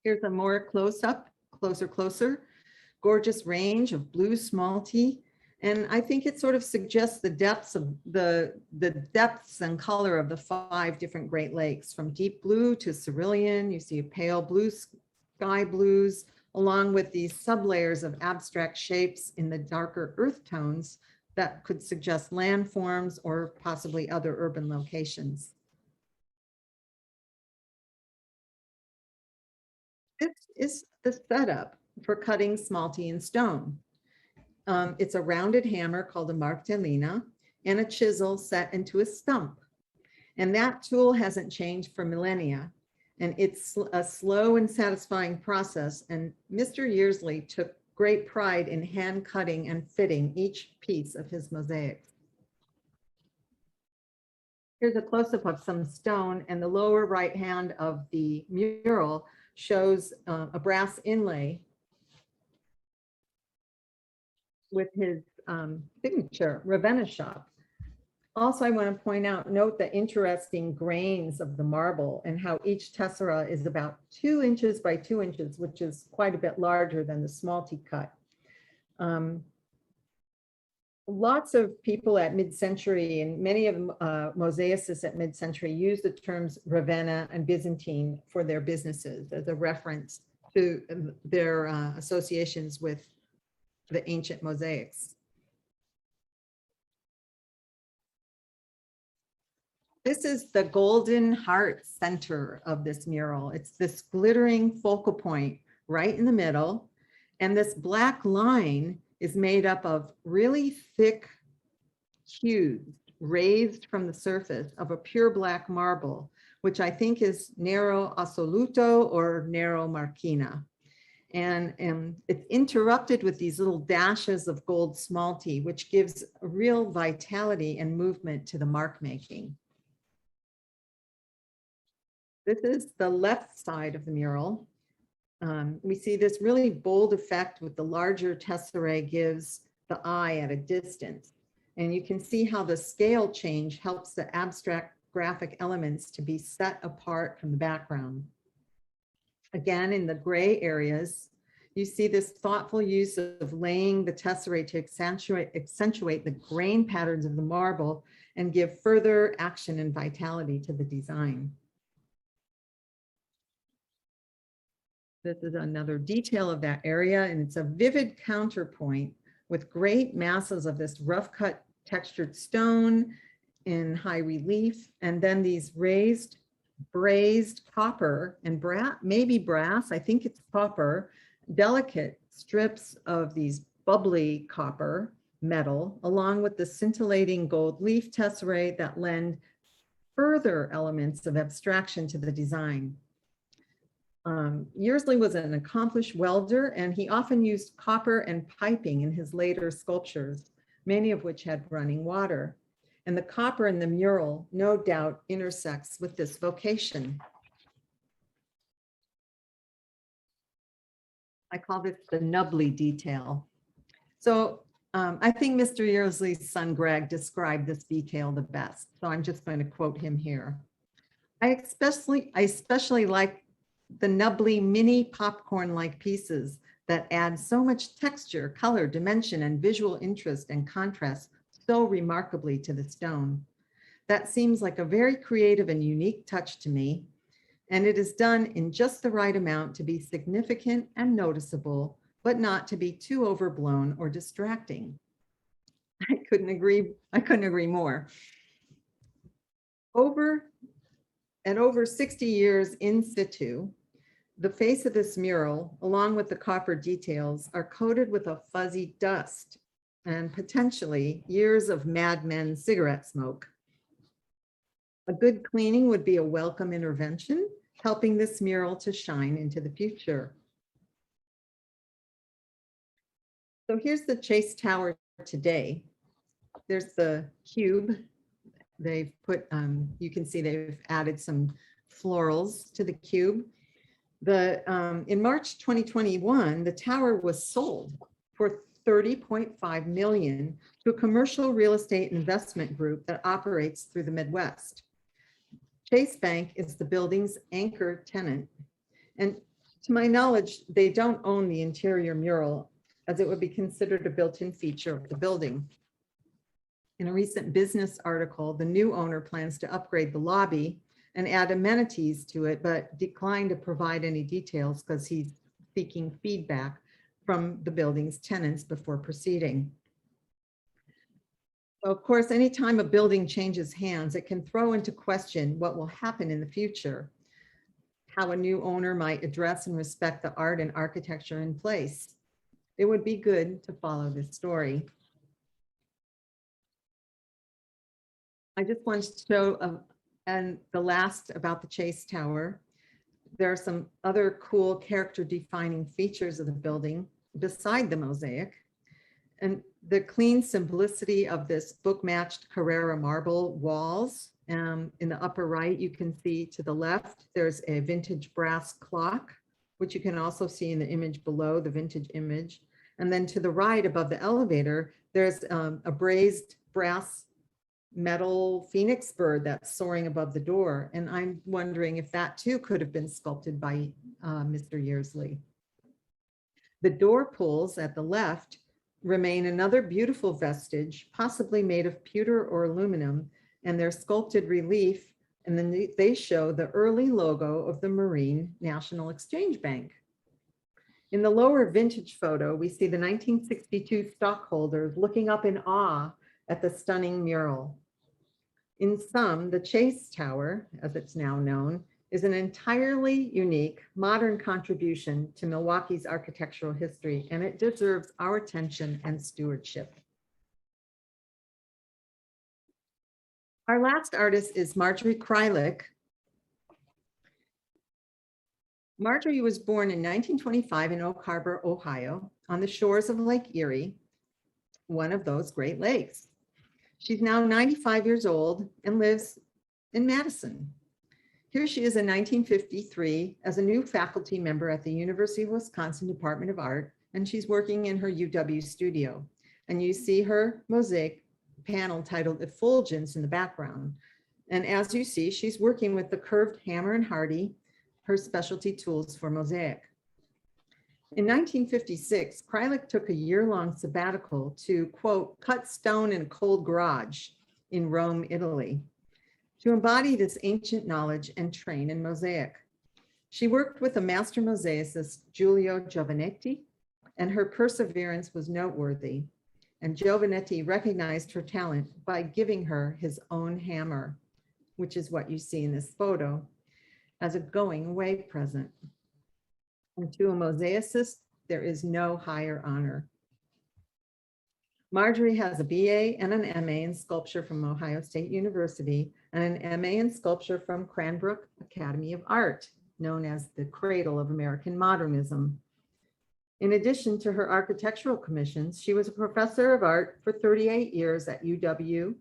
Here's a more close-up, closer, gorgeous range of blue smalty. And I think it sort of suggests the depths of the depths and color of the 5 different Great Lakes, from deep blue to cerulean. You see pale blue, sky blues, along with these sublayers of abstract shapes in the darker earth tones that could suggest landforms or possibly other urban locations. This is the setup for cutting smalty and stone. It's a rounded hammer called a martellina and a chisel set into a stump. And that tool hasn't changed for millennia. And it's a slow and satisfying process. And Mr. Yearsley took great pride in hand cutting and fitting each piece of his mosaics. Here's a close-up of some stone, and the lower right hand of the mural shows a brass inlay with his signature, Ravenna shop. Also, I want to point out, note the interesting grains of the marble and how each tessera is about 2 inches by 2 inches, which is quite a bit larger than the smalty cut. Lots of people at mid-century, and many of mosaicists at mid-century, use the terms Ravenna and Byzantine for their businesses as a reference to their associations with the ancient mosaics. This is the golden heart center of this mural. It's this glittering focal point right in the middle. And this black line is made up of really thick cubes raised from the surface of a pure black marble, which I think is Nero Assoluto or Nero Marchina. And it's interrupted with these little dashes of gold smalty, which gives a real vitality and movement to the mark making. This is the left side of the mural. We see this really bold effect with the larger tesserae gives the eye at a distance. And you can see how the scale change helps the abstract graphic elements to be set apart from the background. Again, in the gray areas, you see this thoughtful use of laying the tesserae to accentuate the grain patterns of the marble and give further action and vitality to the design. This is another detail of that area, and it's a vivid counterpoint with great masses of this rough cut textured stone in high relief, and then these raised brazed copper and maybe brass, I think it's copper, delicate strips of these bubbly copper metal, along with the scintillating gold leaf tesserae that lend further elements of abstraction to the design. Yearsley was an accomplished welder, and he often used copper and piping in his later sculptures, many of which had running water. And the copper in the mural, no doubt, intersects with this vocation. I call this the nubbly detail. So I think Mr. Yearsley's son, Greg, described this detail the best. So I'm just going to quote him here. I especially like the nubbly mini popcorn-like pieces that add so much texture, color, dimension, and visual interest and contrast so remarkably to the stone. That seems like a very creative and unique touch to me, and it is done in just the right amount to be significant and noticeable, but not to be too overblown or distracting. I couldn't agree more. At over 60 years in situ, the face of this mural, along with the copper details, are coated with a fuzzy dust and potentially years of Mad Men cigarette smoke. A good cleaning would be a welcome intervention, helping this mural to shine into the future. So here's the Chase Tower today. There's the cube. They've put, you can see they've added some florals to the cube. In March 2021, the tower was sold for $30.5 million to a commercial real estate investment group that operates through the Midwest. Chase Bank is the building's anchor tenant. And to my knowledge, they don't own the interior mural, as it would be considered a built-in feature of the building. In a recent business article, the new owner plans to upgrade the lobby and add amenities to it, but declined to provide any details because he's seeking feedback from the building's tenants before proceeding. So of course, anytime a building changes hands, it can throw into question what will happen in the future, how a new owner might address and respect the art and architecture in place. It would be good to follow this story. I just wanted to show and the last about the Chase Tower. There are some other cool character defining features of the building beside the mosaic. And the clean simplicity of this book matched Carrara marble walls. In the upper right, you can see to the left, there's a vintage brass clock, which you can also see in the image below, the vintage image. And then to the right above the elevator, there's a brazed brass metal phoenix bird that's soaring above the door. And I'm wondering if that too could have been sculpted by Mr. Yearsley. The door pulls at the left remain another beautiful vestige, possibly made of pewter or aluminum, and they're sculpted relief. And then they show the early logo of the Marine National Exchange Bank. In the lower vintage photo, we see the 1962 stockholders looking up in awe at the stunning mural. In sum, the Chase Tower, as it's now known, is an entirely unique modern contribution to Milwaukee's architectural history, and it deserves our attention and stewardship. Our last artist is Marjorie Kreilick. Marjorie was born in 1925 in Oak Harbor, Ohio, on the shores of Lake Erie, one of those Great Lakes. She's now 95 years old and lives in Madison. Here she is in 1953 as a new faculty member at the University of Wisconsin Department of Art, and she's working in her UW studio. And you see her mosaic panel titled Effulgence in the background. And as you see, she's working with the curved hammer and hardy, her specialty tools for mosaic. In 1956, Kreilick took a year-long sabbatical to, quote, cut stone in a cold garage in Rome, Italy, to embody this ancient knowledge and train in mosaic. She worked with a master mosaicist, Giulio Giovanetti, and her perseverance was noteworthy. And Giovanetti recognized her talent by giving her his own hammer, which is what you see in this photo, as a going away present. And to a mosaicist, there is no higher honor. Marjorie has a BA and an MA in sculpture from Ohio State University and an MA in sculpture from Cranbrook Academy of Art, known as the cradle of American modernism. In addition to her architectural commissions, she was a professor of art for 38 years at UW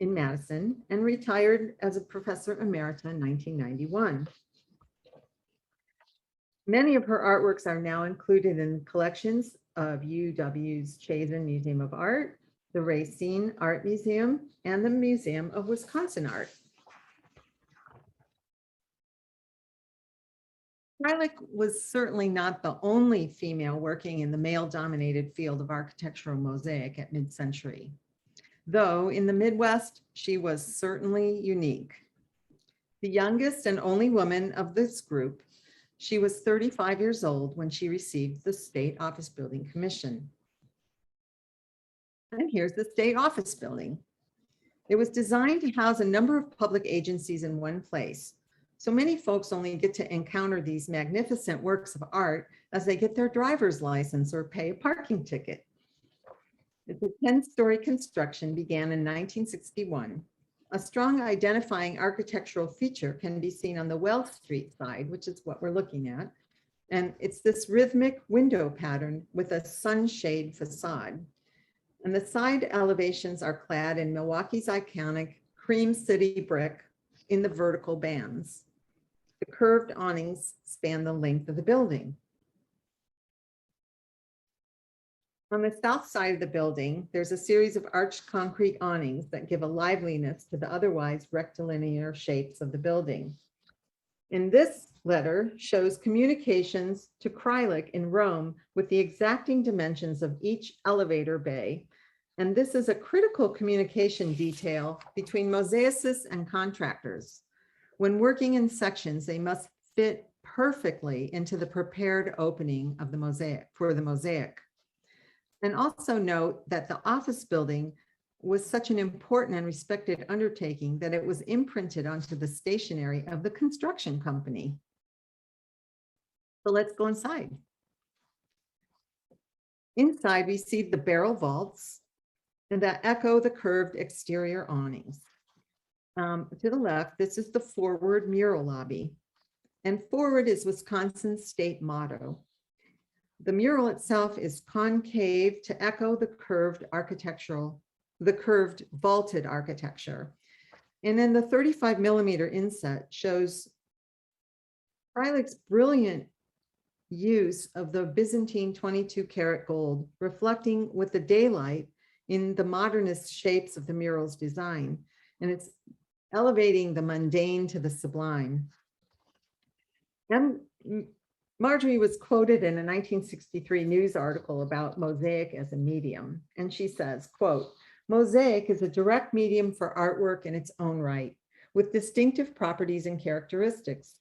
in Madison and retired as a professor emerita in 1991. Many of her artworks are now included in collections of UW's Chazen Museum of Art, the Racine Art Museum, and the Museum of Wisconsin Art. Kreilick was certainly not the only female working in the male-dominated field of architectural mosaic at mid-century, though in the Midwest, she was certainly unique. The youngest and only woman of this group, she was 35 years old when she received the State Office Building commission. And here's the State Office Building. It was designed to house a number of public agencies in one place. So many folks only get to encounter these magnificent works of art as they get their driver's license or pay a parking ticket. The 10-story construction began in 1961. A strong identifying architectural feature can be seen on the Wells Street side, which is what we're looking at. And it's this rhythmic window pattern with a sunshade facade. And the side elevations are clad in Milwaukee's iconic cream city brick in the vertical bands. The curved awnings span the length of the building. On the south side of the building, there's a series of arched concrete awnings that give a liveliness to the otherwise rectilinear shapes of the building. And this letter shows communications to Kreilick in Rome with the exacting dimensions of each elevator bay. And this is a critical communication detail between mosaicists and contractors. When working in sections, they must fit perfectly into the prepared opening of the mosaic for the mosaic. And also note that the office building was such an important and respected undertaking that it was imprinted onto the stationery of the construction company. So let's go inside. Inside, we see the barrel vaults and that echo the curved exterior awnings. To the left, this is the forward mural lobby. And forward is Wisconsin's state motto. The mural itself is concave to echo the curved vaulted architecture. And then the 35mm inset shows Kreilick's brilliant use of the Byzantine 22-karat gold, reflecting with the daylight in the modernist shapes of the mural's design. And it's elevating the mundane to the sublime. And Marjorie was quoted in a 1963 news article about mosaic as a medium. And she says, quote, "Mosaic is a direct medium for artwork in its own right, with distinctive properties and characteristics.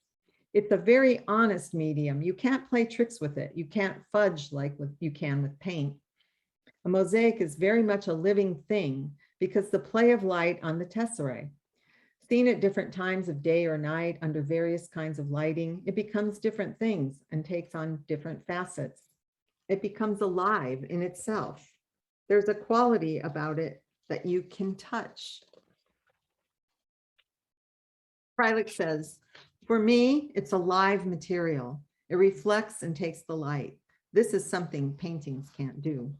It's a very honest medium. You can't play tricks with it. You can't fudge like you can with paint. A mosaic is very much a living thing because the play of light on the tesserae. Seen at different times of day or night under various kinds of lighting, it becomes different things and takes on different facets. It becomes alive in itself. There's a quality about it that you can touch. Kreilick says, for me, it's a live material. It reflects and takes the light. This is something paintings can't do.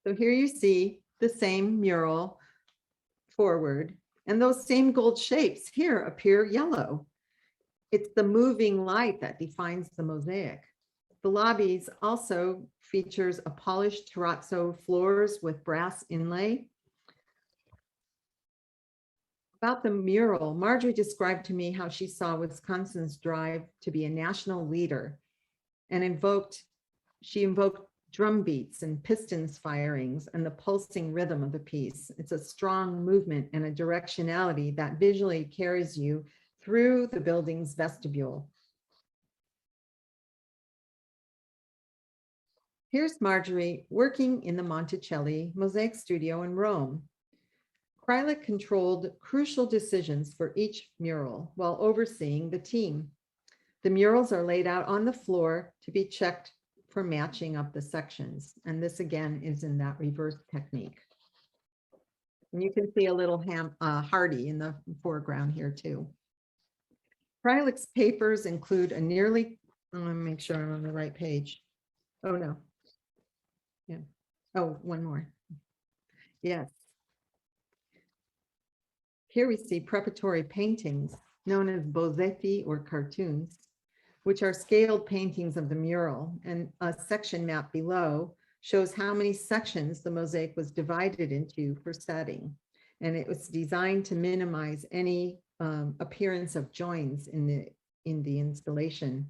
So here you see the same mural forward, and those same gold shapes here appear yellow. It's the moving light that defines the mosaic. The lobbies also features a polished terrazzo floors with brass inlay. About the mural, Marjorie described to me how she saw Wisconsin's drive to be a national leader and she invoked drum beats and pistons firings and the pulsing rhythm of the piece. It's a strong movement and a directionality that visually carries you through the building's vestibule. Here's Marjorie working in the Monticelli Mosaic Studio in Rome. Kreilick controlled crucial decisions for each mural while overseeing the team. The murals are laid out on the floor to be checked for matching up the sections. And this again is in that reverse technique. And you can see a little Hardy in the foreground here too. Kreilick's papers include a nearly, I want to make sure I'm on the right page. Oh no. Yeah. Oh, one more. Yes. Here we see preparatory paintings known as bozzetti or cartoons, which are scaled paintings of the mural, and a section map below shows how many sections the mosaic was divided into for setting. And it was designed to minimize any appearance of joins in the installation.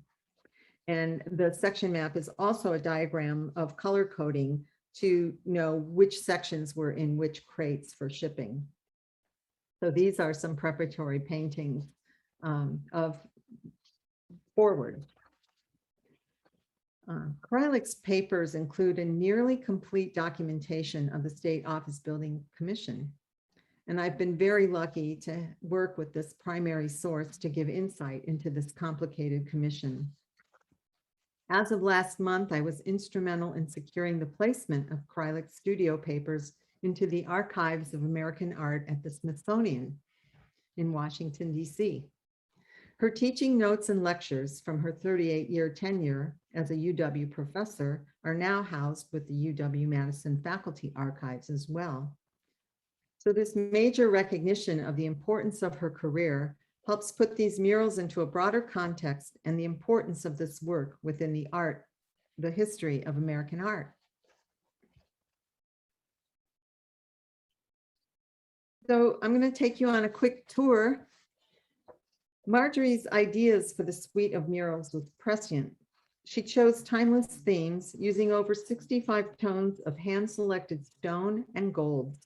And the section map is also a diagram of color coding to know which sections were in which crates for shipping. So these are some preparatory paintings of forward. Kreilick's papers include a nearly complete documentation of the State Office Building Commission. And I've been very lucky to work with this primary source to give insight into this complicated commission. As of last month, I was instrumental in securing the placement of Kreilick's studio papers into the Archives of American Art at the Smithsonian in Washington, D.C. Her teaching notes and lectures from her 38-year tenure as a UW professor are now housed with the UW-Madison Faculty Archives as well. So this major recognition of the importance of her career helps put these murals into a broader context and the importance of this work within the history of American art. So I'm going to take you on a quick tour. Marjorie's ideas for the suite of murals was prescient. She chose timeless themes using over 65 tones of hand-selected stone and gold.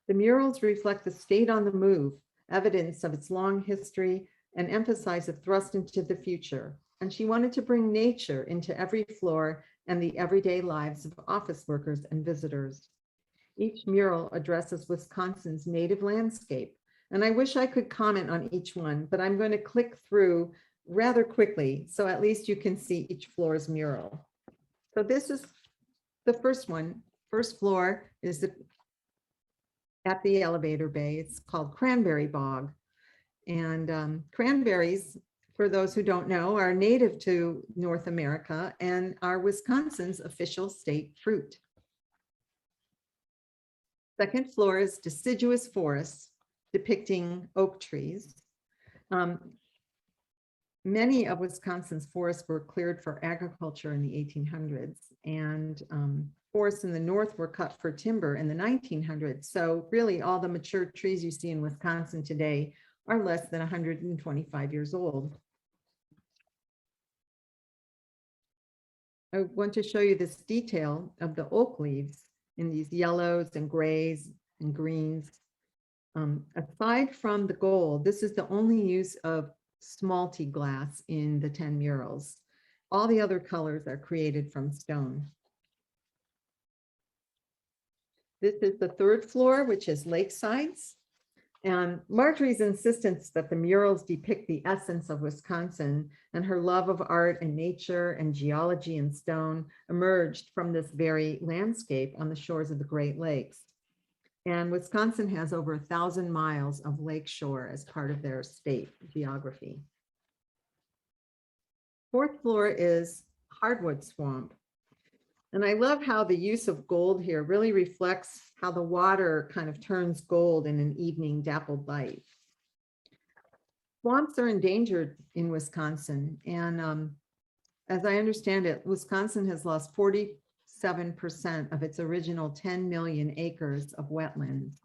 The murals reflect the state on the move, evidence of its long history, and emphasize a thrust into the future. And she wanted to bring nature into every floor and the everyday lives of office workers and visitors. Each mural addresses Wisconsin's native landscape. And I wish I could comment on each one, but I'm going to click through rather quickly so at least you can see each floor's mural. So this is the first one. First floor is at the elevator bay. It's called Cranberry Bog. And cranberries, for those who don't know, are native to North America and are Wisconsin's official state fruit. Second floor is deciduous forests depicting oak trees. Many of Wisconsin's forests were cleared for agriculture in the 1800s, and forests in the north were cut for timber in the 1900s. So really all the mature trees you see in Wisconsin today are less than 125 years old. I want to show you this detail of the oak leaves in these yellows and grays and greens. Aside from the gold, this is the only use of smalty glass in the 10 murals. All the other colors are created from stone. This is the third floor, which is Lakesides. And Marjorie's insistence that the murals depict the essence of Wisconsin and her love of art and nature and geology and stone emerged from this very landscape on the shores of the Great Lakes. And Wisconsin has over 1,000 miles of lake shore as part of their state geography. Fourth floor is Hardwood Swamp. And I love how the use of gold here really reflects how the water kind of turns gold in an evening dappled light. Swamps are endangered in Wisconsin. And as I understand it, Wisconsin has lost 47% of its original 10 million acres of wetlands.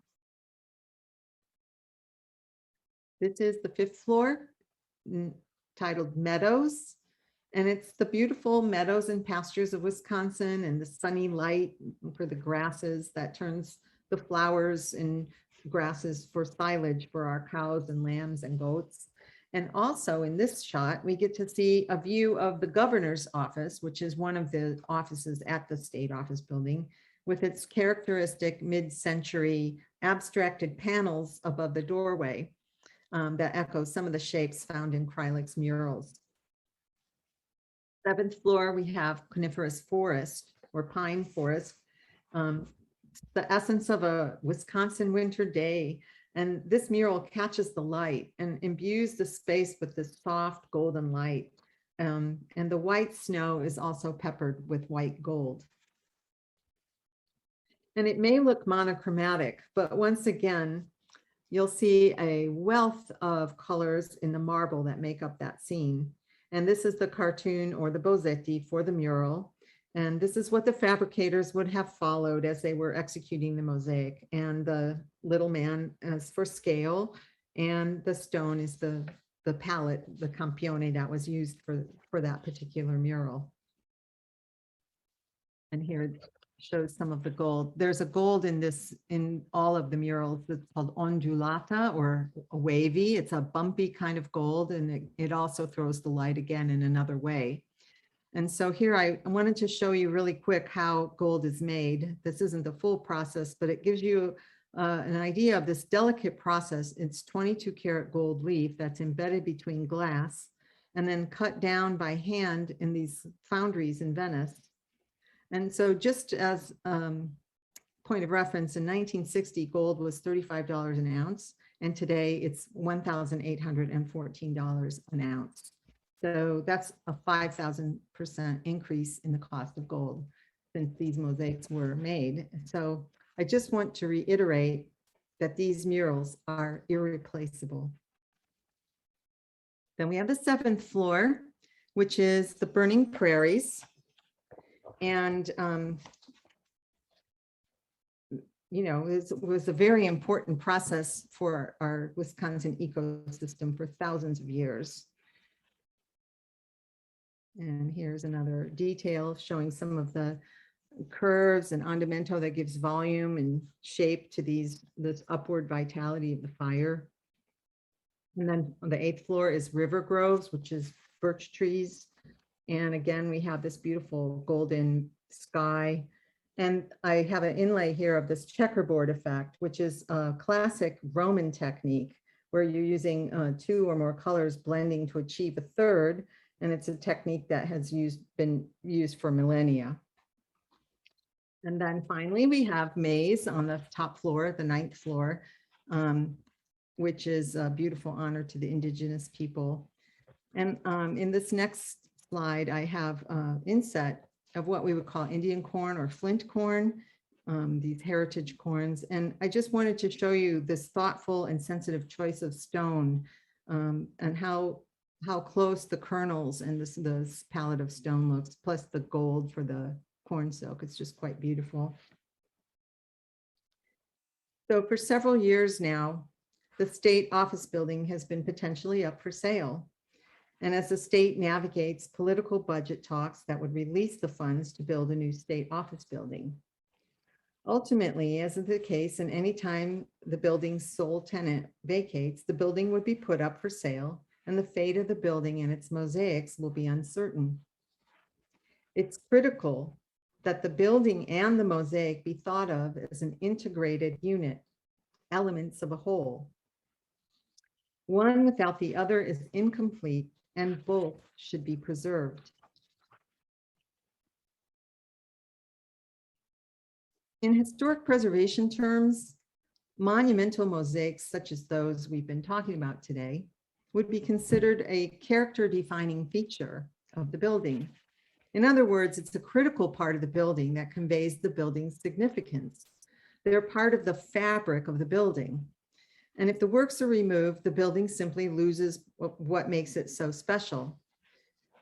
This is the fifth floor, titled Meadows. And it's the beautiful meadows and pastures of Wisconsin and the sunny light for the grasses that turns the flowers and grasses for silage for our cows and lambs and goats. And also in this shot, we get to see a view of the governor's office, which is one of the offices at the State Office Building, with its characteristic mid-century abstracted panels above the doorway that echo some of the shapes found in Kreilick's murals. Seventh floor, we have coniferous forest or pine forest, the essence of a Wisconsin winter day. And this mural catches the light and imbues the space with this soft golden light. And the white snow is also peppered with white gold. And it may look monochromatic, but once again, you'll see a wealth of colors in the marble that make up that scene. And this is the cartoon or the bozzetti for the mural. And this is what the fabricators would have followed as they were executing the mosaic. And the little man is for scale, and the stone is the palette, the campione that was used for that particular mural. And here it shows some of the gold. There's a gold in all of the murals that's called ondulata or wavy. It's a bumpy kind of gold, and it also throws the light again in another way. And so here I wanted to show you really quick how gold is made. This isn't the full process, but it gives you an idea of this delicate process. It's 22 karat gold leaf that's embedded between glass and then cut down by hand in these foundries in Venice. And so just as point of reference, in 1960, gold was $35 an ounce, and today it's $1,814 an ounce. So that's a 5,000% increase in the cost of gold since these mosaics were made. So I just want to reiterate that these murals are irreplaceable. Then we have the seventh floor, which is the Burning Prairies. And, you know, it was a very important process for our Wisconsin ecosystem for thousands of years. And here's another detail showing some of the curves and ondimento that gives volume and shape to this upward vitality of the fire. And then on the eighth floor is River Groves, which is birch trees. And again, we have this beautiful golden sky. And I have an inlay here of this checkerboard effect, which is a classic Roman technique where you're using two or more colors blending to achieve a third. And it's a technique that has been used for millennia. And then finally, we have maize on the top floor, the ninth floor, which is a beautiful honor to the indigenous people. And in this next slide, I have inset of what we would call Indian corn or flint corn, these heritage corns. And I just wanted to show you this thoughtful and sensitive choice of stone and how close the kernels and this palette of stone looks, plus the gold for the corn silk. It's just quite beautiful. So for several years now, the State Office Building has been potentially up for sale. And as the state navigates political budget talks that would release the funds to build a new state office building. Ultimately, as is the case, and any time the building's sole tenant vacates, the building would be put up for sale, and the fate of the building and its mosaics will be uncertain. It's critical that the building and the mosaic be thought of as an integrated unit, elements of a whole. One without the other is incomplete, and both should be preserved. In historic preservation terms, monumental mosaics such as those we've been talking about today would be considered a character-defining feature of the building. In other words, it's a critical part of the building that conveys the building's significance. They're part of the fabric of the building. And if the works are removed, the building simply loses what makes it so special.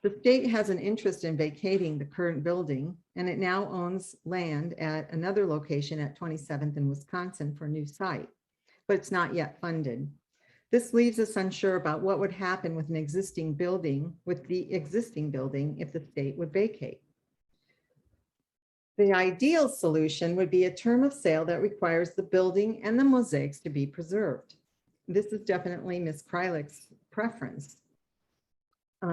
The state has an interest in vacating the current building, and it now owns land at another location at 27th in Wisconsin for a new site, but it's not yet funded. This leaves us unsure about what would happen with the existing building if the state would vacate. The ideal solution would be a term of sale that requires the building and the mosaics to be preserved. This is definitely Ms. Kreilick's preference.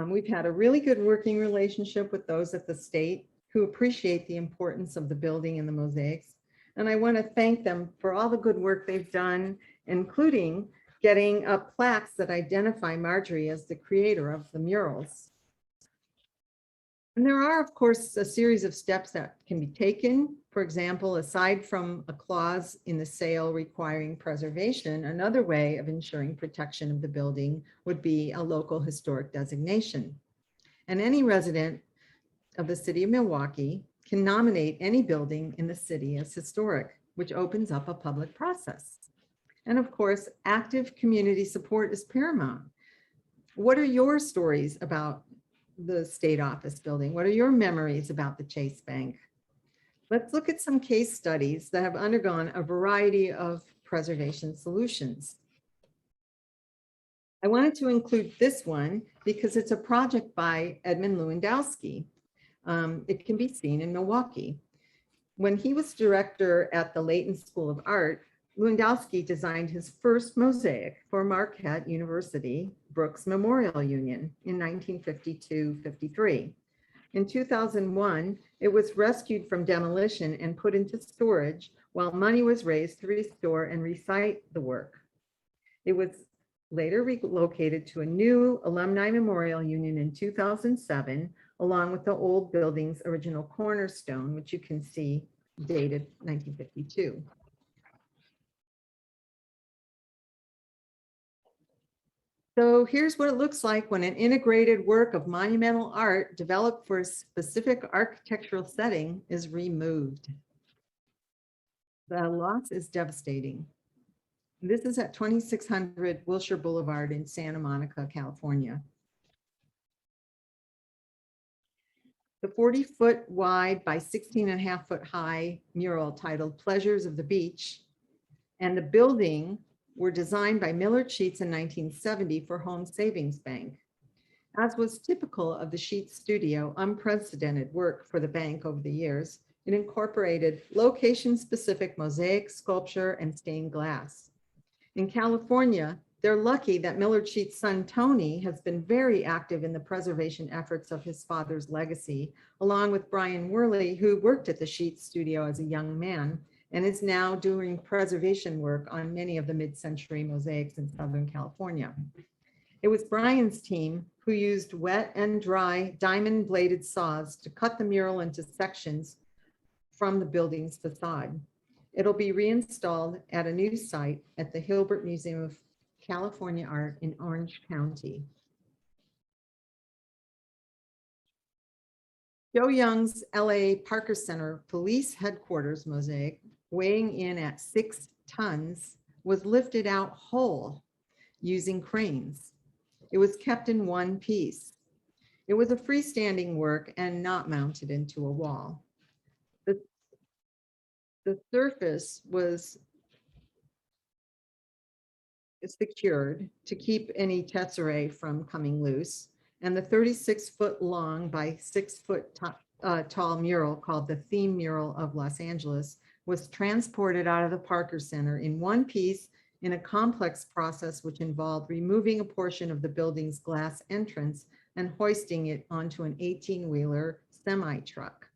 We've had a really good working relationship with those at the state who appreciate the importance of the building and the mosaics. And I want to thank them for all the good work they've done, including getting plaques that identify Marjorie as the creator of the murals. And there are, of course, a series of steps that can be taken. For example, aside from a clause in the sale requiring preservation, another way of ensuring protection of the building would be a local historic designation. And any resident of the city of Milwaukee can nominate any building in the city as historic, which opens up a public process. And of course, active community support is paramount. What are your stories about the state office building? What are your memories about the Chase Bank? Let's look at some case studies that have undergone a variety of preservation solutions. I wanted to include this one because it's a project by Edmund Lewandowski. It can be seen in Milwaukee. When he was director at the Layton School of Art, Lewandowski designed his first mosaic for Marquette University Brooks Memorial Union in 1952-53. In 2001, it was rescued from demolition and put into storage while money was raised to restore and recite the work. It was later relocated to a new Alumni Memorial Union in 2007, along with the old building's original cornerstone, which you can see dated 1952. So here's what it looks like when an integrated work of monumental art developed for a specific architectural setting is removed. The loss is devastating. This is at 2600 Wilshire Boulevard in Santa Monica, California. The 40-foot wide by 16.5-foot high mural titled Pleasures of the Beach and the building were designed by Millard Sheets in 1970 for Home Savings Bank. As was typical of the Sheets studio, unprecedented work for the bank over the years, it incorporated location-specific mosaic, sculpture, and stained glass. In California, they're lucky that Millard Sheets' son, Tony, has been very active in the preservation efforts of his father's legacy, along with Brian Worley, who worked at the Sheets studio as a young man, and is now doing preservation work on many of the mid-century mosaics in Southern California. It was Brian's team who used wet and dry diamond-bladed saws to cut the mural into sections from the building's facade. It'll be reinstalled at a new site at the Hilbert Museum of California Art in Orange County. Joe Young's LA Parker Center Police Headquarters mosaic, weighing in at 6 tons, was lifted out whole using cranes. It was kept in one piece. It was a freestanding work and not mounted into a wall. The surface was secured to keep any tesserae from coming loose, and the 36-foot long by 6-foot tall mural called the Theme Mural of Los Angeles was transported out of the Parker Center in one piece in a complex process which involved removing a portion of the building's glass entrance and hoisting it onto an 18-wheeler semi-truck.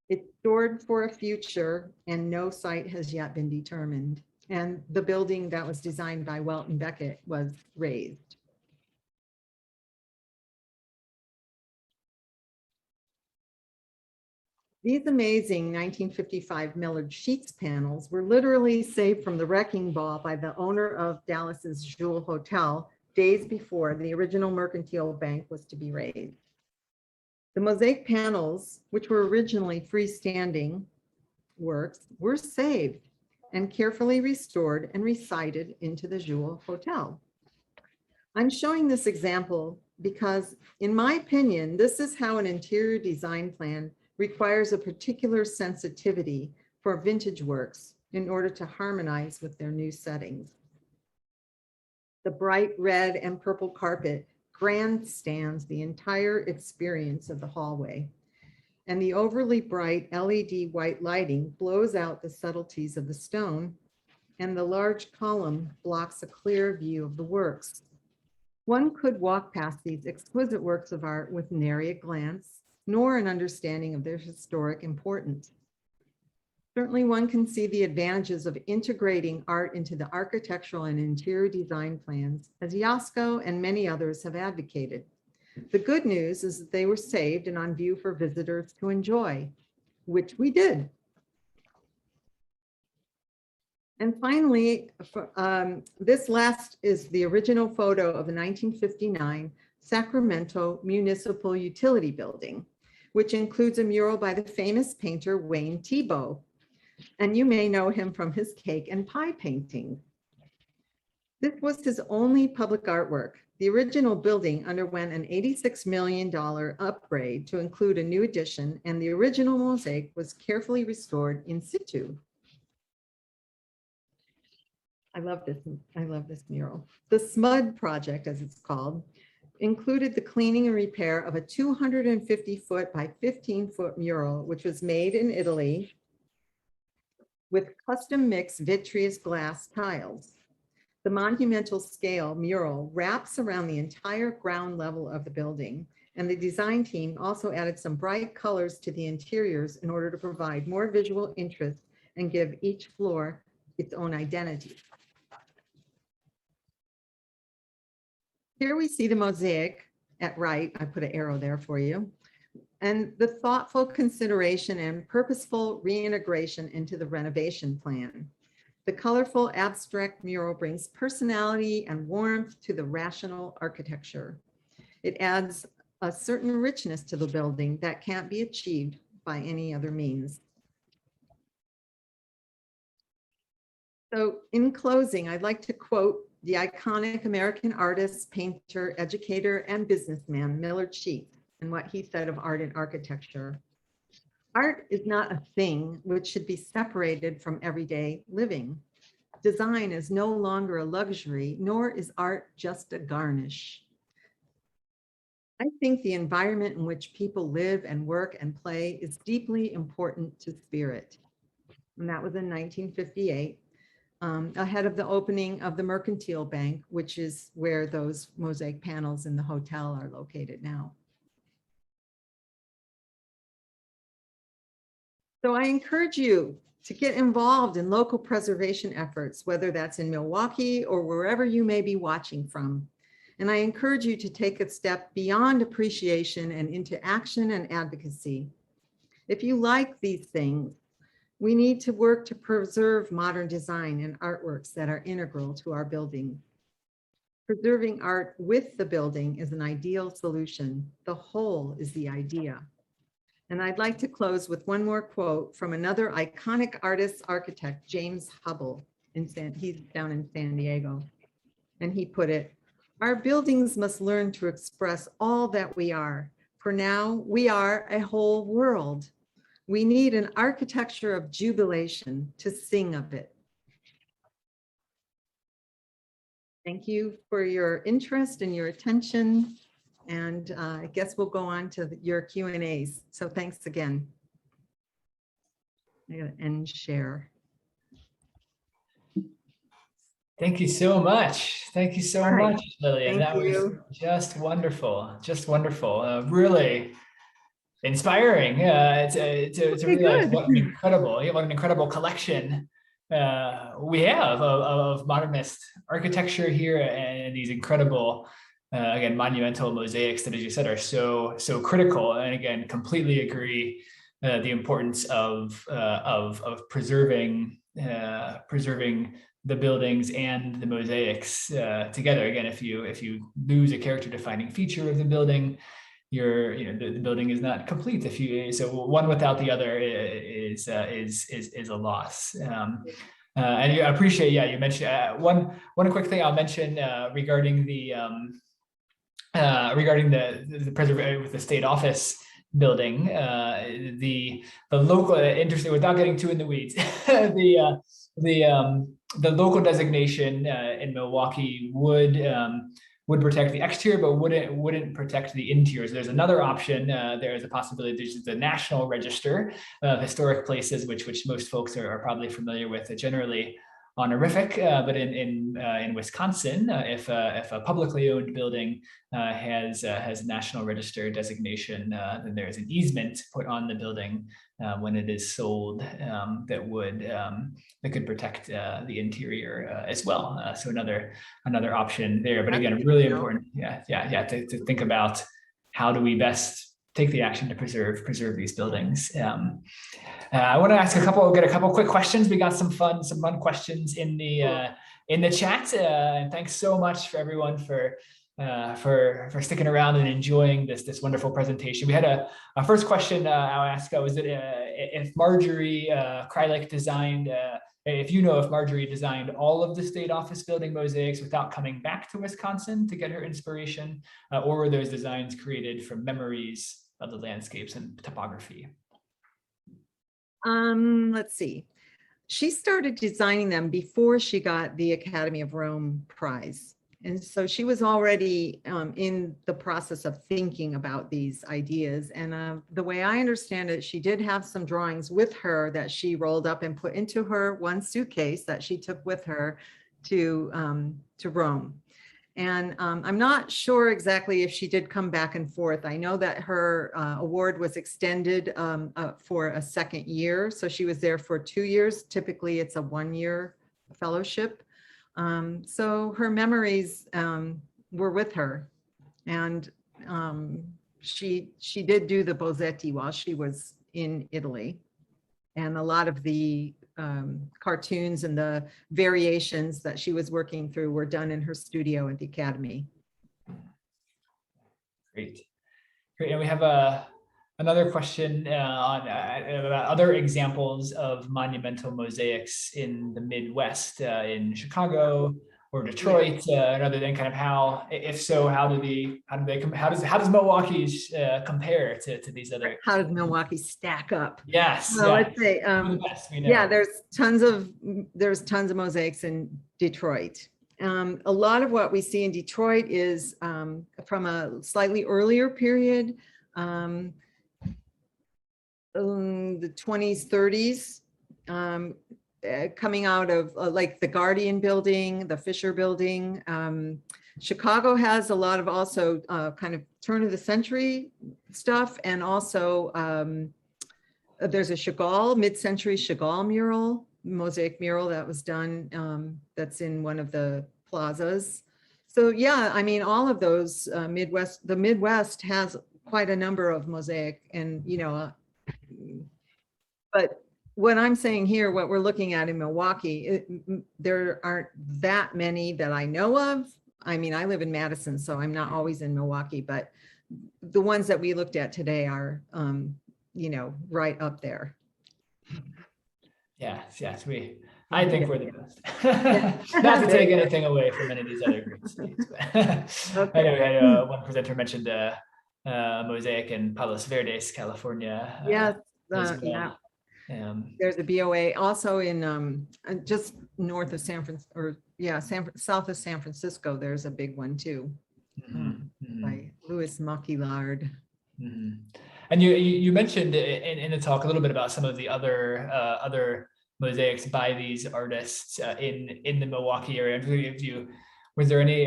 It's stored for a future, and no site has yet been determined. And the building that was designed by Welton Beckett was razed. These amazing 1955 Millard Sheets panels were literally saved from the wrecking ball by the owner of Dallas's Jewel Hotel days before the original Mercantile Bank was to be razed. The mosaic panels, which were originally freestanding works, were saved and carefully restored and recited into the Jewel Hotel. I'm showing this example because, in my opinion, this is how an interior design plan requires a particular sensitivity for vintage works in order to harmonize with their new settings. The bright red and purple carpet grandstands the entire experience of the hallway, and the overly bright LED white lighting blows out the subtleties of the stone, and the large column blocks a clear view of the works. One could walk past these exquisite works of art with nary a glance, nor an understanding of their historic importance. Certainly one can see the advantages of integrating art into the architectural and interior design plans, as Yasko and many others have advocated. The good news is that they were saved and on view for visitors to enjoy, which we did. And finally, this last is the original photo of the 1959 Sacramento Municipal Utility Building, which includes a mural by the famous painter Wayne Thiebaud. And you may know him from his cake and pie painting. This was his only public artwork. The original building underwent an $86 million upgrade to include a new addition, and the original mosaic was carefully restored in situ. I love this mural. The SMUD project, as it's called, included the cleaning and repair of a 250-foot by 15-foot mural, which was made in Italy with custom mixed vitreous glass tiles. The monumental scale mural wraps around the entire ground level of the building, and the design team also added some bright colors to the interiors in order to provide more visual interest and give each floor its own identity. Here we see the mosaic at right. I put an arrow there for you. And the thoughtful consideration and purposeful reintegration into the renovation plan. The colorful abstract mural brings personality and warmth to the rational architecture. It adds a certain richness to the building that can't be achieved by any other means. So in closing, I'd like to quote the iconic American artist, painter, educator, and businessman, Millard Sheets, and what he said of art and architecture. Art is not a thing which should be separated from everyday living. Design is no longer a luxury, nor is art just a garnish. I think the environment in which people live and work and play is deeply important to spirit. And that was in 1958. Ahead of the opening of the Mercantile Bank, which is where those mosaic panels in the hotel are located now. So I encourage you to get involved in local preservation efforts, whether that's in Milwaukee or wherever you may be watching from. And I encourage you to take a step beyond appreciation and into action and advocacy. If you like these things, we need to work to preserve modern design and artworks that are integral to our building. Preserving art with the building is an ideal solution. The whole is the idea. And I'd like to close with one more quote from another iconic artist, architect, James Hubble. He's down in San Diego. And he put it, "Our buildings must learn to express all that we are. For now, we are a whole world. We need an architecture of jubilation to sing of it." Thank you for your interest and your attention. And I guess we'll go on to your Q&As. So thanks again. and share. Thank you so much. Thank you so All right. much, Lillian. Thank That was you. just wonderful. Just wonderful. Really inspiring to Okay, realize good. what an incredible collection we have of modernist architecture here, and these incredible again monumental mosaics that, as you said, are so critical. And again, completely agree the importance of preserving the buildings and the mosaics together. Again, if you lose a character defining feature of the building, the building is not complete. So one without the other is a loss. And I appreciate, you mentioned one quick thing I'll mention regarding the preservation with the state office building, the local, interesting, without getting too in the weeds, the local designation in Milwaukee would protect the exterior, but wouldn't protect the interior. So there's another option. There is a possibility. There's the National Register of Historic Places, which most folks are probably familiar with. Generally honorific, but in Wisconsin, if a publicly owned building has National Register designation, then there is an easement put on the building when it is sold that could protect the interior as well. So another option there. But again, really important, to think about how do we best take the action to preserve these buildings. I want to ask get a couple quick questions. We got some fun questions in the chat. And thanks so much for everyone for sticking around and enjoying this wonderful presentation. We had a first question I'll ask was that if Marjorie Kreilick designed, if you know if Marjorie designed all of the state office building mosaics without coming back to Wisconsin to get her inspiration, or were those designs created from memories of the landscapes and topography? Let's see. She started designing them before she got the Academy of Rome prize. And so she was already in the process of thinking about these ideas. And the way I understand it, she did have some drawings with her that she rolled up and put into her one suitcase that she took with her to Rome. And I'm not sure exactly if she did come back and forth. I know that her award was extended for a second year. So she was there for 2 years. Typically, it's a 1-year fellowship. So her memories were with her. And she did do the Bozzetti while she was in Italy. And a lot of the cartoons and the variations that she was working through were done in her studio at the Academy. Great. And we have another question on about other examples of monumental mosaics in the Midwest, in Chicago or Detroit, and other than kind of how, if so, how does Milwaukee's compare to these other? How does Milwaukee stack up? Yes. Well, let's say, there's tons of mosaics in Detroit. A lot of what we see in Detroit is from a slightly earlier period, the 20s, 30s, coming out of like the Guardian building, the Fisher building. Chicago has a lot of also kind of turn of the century stuff. And also there's a Chagall, mid-century Chagall mural, mosaic mural that was done, that's in one of the plazas. So yeah, I mean, all of those the Midwest has quite a number of mosaic, and but what I'm saying here, what we're looking at in Milwaukee, there aren't that many that I know of. I mean, I live in Madison, so I'm not always in Milwaukee, but the ones that we looked at today are, right up there. Yes, I think we're the best. Not to take anything away from any of these other great states. But okay. I know we had one presenter mentioned mosaic in Palos Verdes, California. Yes, yeah. There's a BOA also in just north of San Francisco, or south of San Francisco. There's a big one too, by Louis Maquillard. And you mentioned in the talk a little bit about some of the other mosaics by these artists in the Milwaukee area. If you was there any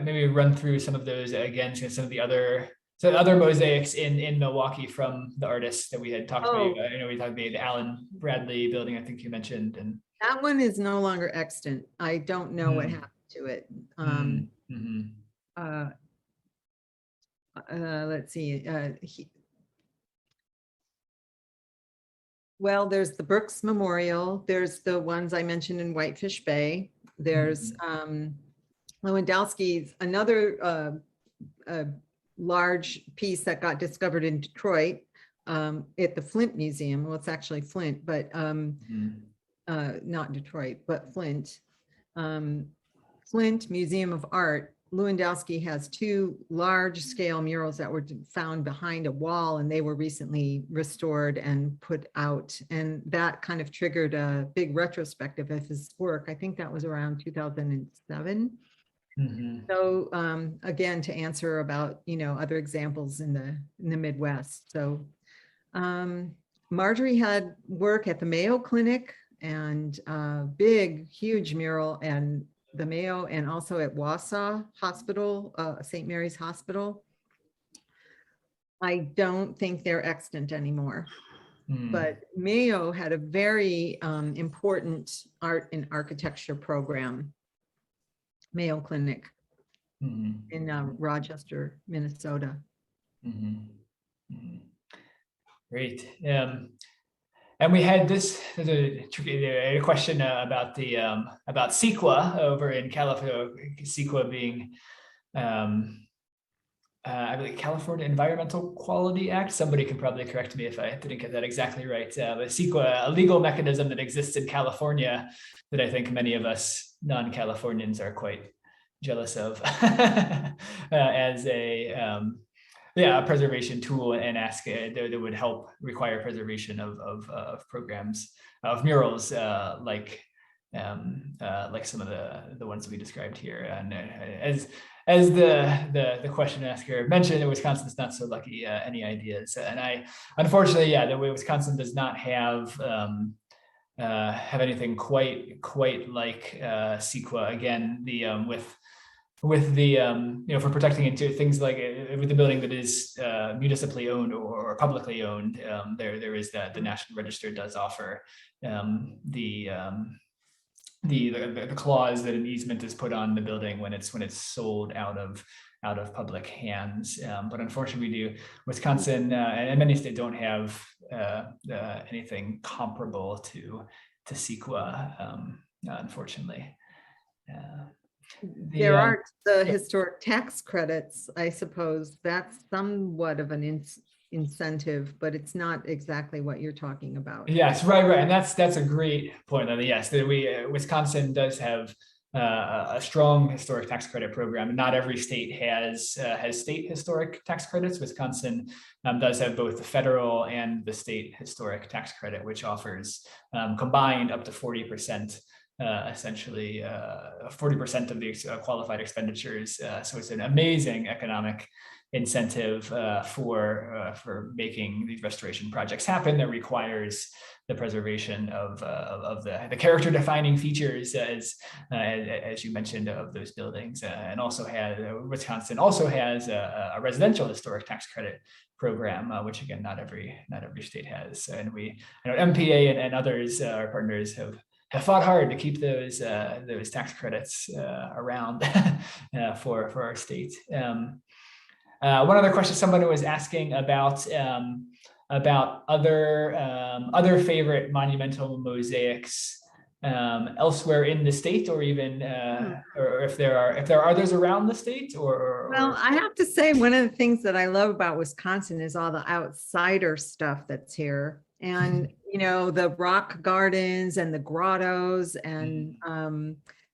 maybe run through some of those again, some of the other mosaics in Milwaukee from the artists that we had talked about. I know we talked about the Allen Bradley building, I think you mentioned, and that one is no longer extant. I don't know what happened to it. Let's see. Well, there's the Brooks Memorial. There's the ones I mentioned in Whitefish Bay. There's Lewandowski's, another large piece that got discovered in Detroit at the Flint Museum. Well, it's actually Flint, but not Detroit, but Flint. Flint Museum of Art. Lewandowski has two large scale murals that were found behind a wall, and they were recently restored and put out. And that kind of triggered a big retrospective of his work. I think that was around 2007. So again, to answer about, other examples in the Midwest. So Marjorie had work at the Mayo Clinic and big, huge mural and the Mayo, and also at Wausau Hospital, St. Mary's Hospital. I don't think they're extant anymore, but Mayo had a very important art and architecture program, Mayo Clinic in Rochester, Minnesota. Great. And we had a question about CEQA over in California. CEQA being, I believe, California Environmental Quality Act. Somebody can probably correct me if I didn't get that exactly right. But CEQA, a legal mechanism that exists in California that I think many of us non-Californians are quite jealous of as a preservation tool, and ask that would help require preservation of programs of murals like some of the ones that we described here. And as the question asker mentioned, Wisconsin's not so lucky. Any ideas? And I unfortunately, the way Wisconsin does not have anything quite like CEQA. Again, with the for protecting into things like with the building that is municipally owned or publicly owned, there is that the National Register does offer the clause that an easement is put on the building when it's sold out of public hands. But unfortunately, Wisconsin and many states don't have anything comparable to CEQA, unfortunately. There are the historic tax credits, I suppose. That's somewhat of an incentive, but it's not exactly what you're talking about. Yes, right, and that's a great point. Yes, that Wisconsin does have a strong historic tax credit program. Not every state has state historic tax credits. Wisconsin does have both the federal and the state historic tax credit, which offers combined up to 40%. Essentially 40% of the qualified expenditures. So it's an amazing economic incentive for making these restoration projects happen that requires the preservation of the character defining features as you mentioned of those buildings. And also Wisconsin also has a residential historic tax credit program, which again, not every state has. And MPA and others, our partners, have fought hard to keep those tax credits around for our state. One other question someone was asking about other favorite monumental mosaics elsewhere in the state, or even or if there are others around the state, well, I have to say, one of the things that I love about Wisconsin is all the outsider stuff that's here. And the rock gardens and the grottos, and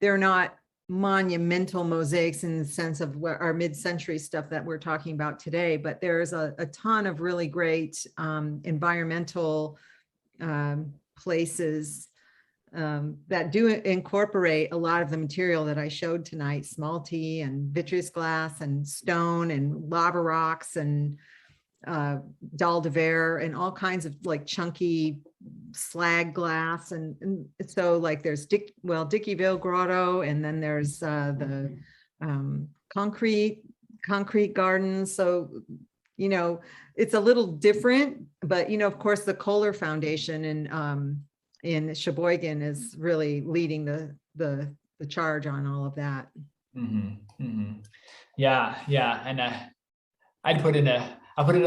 they're not monumental mosaics in the sense of what our mid-century stuff that we're talking about today, but there's a ton of really great environmental places that do incorporate a lot of the material that I showed tonight: smalty and vitreous glass and stone and lava rocks and dalle de verre and all kinds of like chunky slag glass. And so like there's Dickeyville Grotto, and then there's the concrete gardens. So, it's a little different, but, of course, the Kohler Foundation in Sheboygan is really leading the charge on all of that. Yeah. And I'll put in a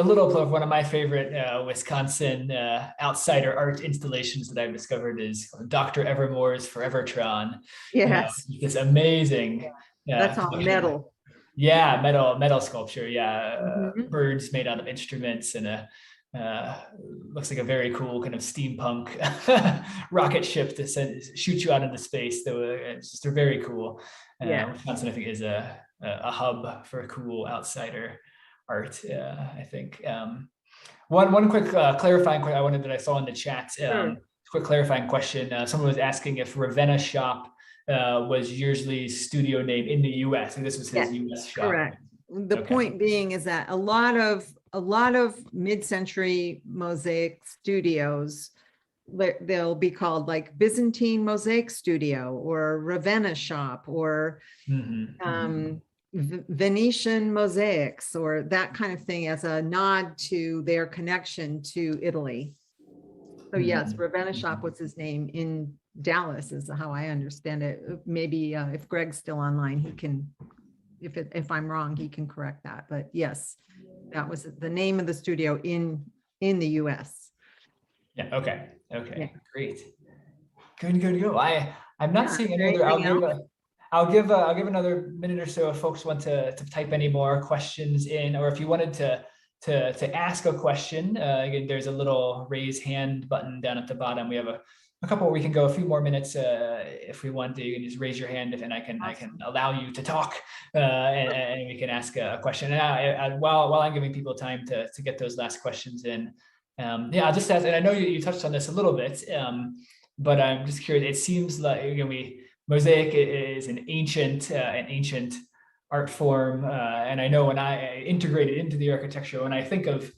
little plug. One of my favorite Wisconsin outsider art installations that I've discovered is Dr. Evermore's Forevertron. Yes. This amazing. That's all metal. Yeah, metal sculpture. Yeah, birds made out of instruments, and looks like a very cool kind of steampunk rocket ship to shoot you out into space. Though it's just very cool. Wisconsin, I think, is a hub for cool outsider art. I think one quick clarifying question that I saw in the chat. Quick clarifying question. Someone was asking if Ravenna Shop was Yearsley's studio name in the U.S. and this was his U.S. shop. Correct. The point being is that a lot of mid-century mosaic studios, they'll be called like Byzantine Mosaic Studio or Ravenna Shop or Venetian Mosaics or that kind of thing, as a nod to their connection to Italy. So yes, Ravenna Shop was his name in Dallas, is how I understand it. Maybe if Greg's still online, he can, if I'm wrong, he can correct that. But yes, that was the name of the studio in the US. Yeah. Okay. Yeah. Great. Good to go. I'm not seeing any other. I'll give another minute or so if folks want to type any more questions in, or if you wanted to ask a question. Again, there's a little raise hand button down at the bottom. We have a couple where we can go a few more minutes if we want to. You can just raise your hand and I can allow you to talk and we can ask a question. And while I'm giving people time to get those last questions in, I'll just ask, and I know you touched on this a little bit, but I'm just curious. It seems like mosaic is an ancient art form, and I know when I integrate it into the architecture, when I think of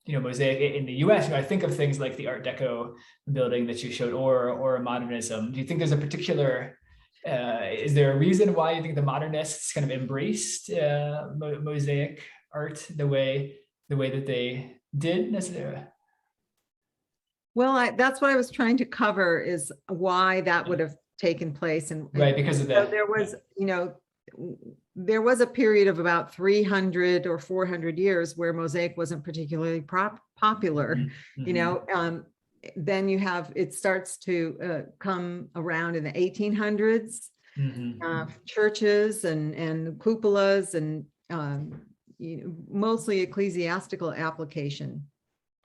mosaic in the US, I think of things like the Art Deco building that you showed, or modernism. Do you think there's a particular, is there a reason why you think the modernists kind of embraced mosaic art the way that they did necessarily? Well, that's what I was trying to cover, is why that would have taken place. And right, because of that. So there was a period of about 300 or 400 years where mosaic wasn't particularly popular. Then it starts to come around in the 1800s. Churches and cupolas and mostly ecclesiastical application,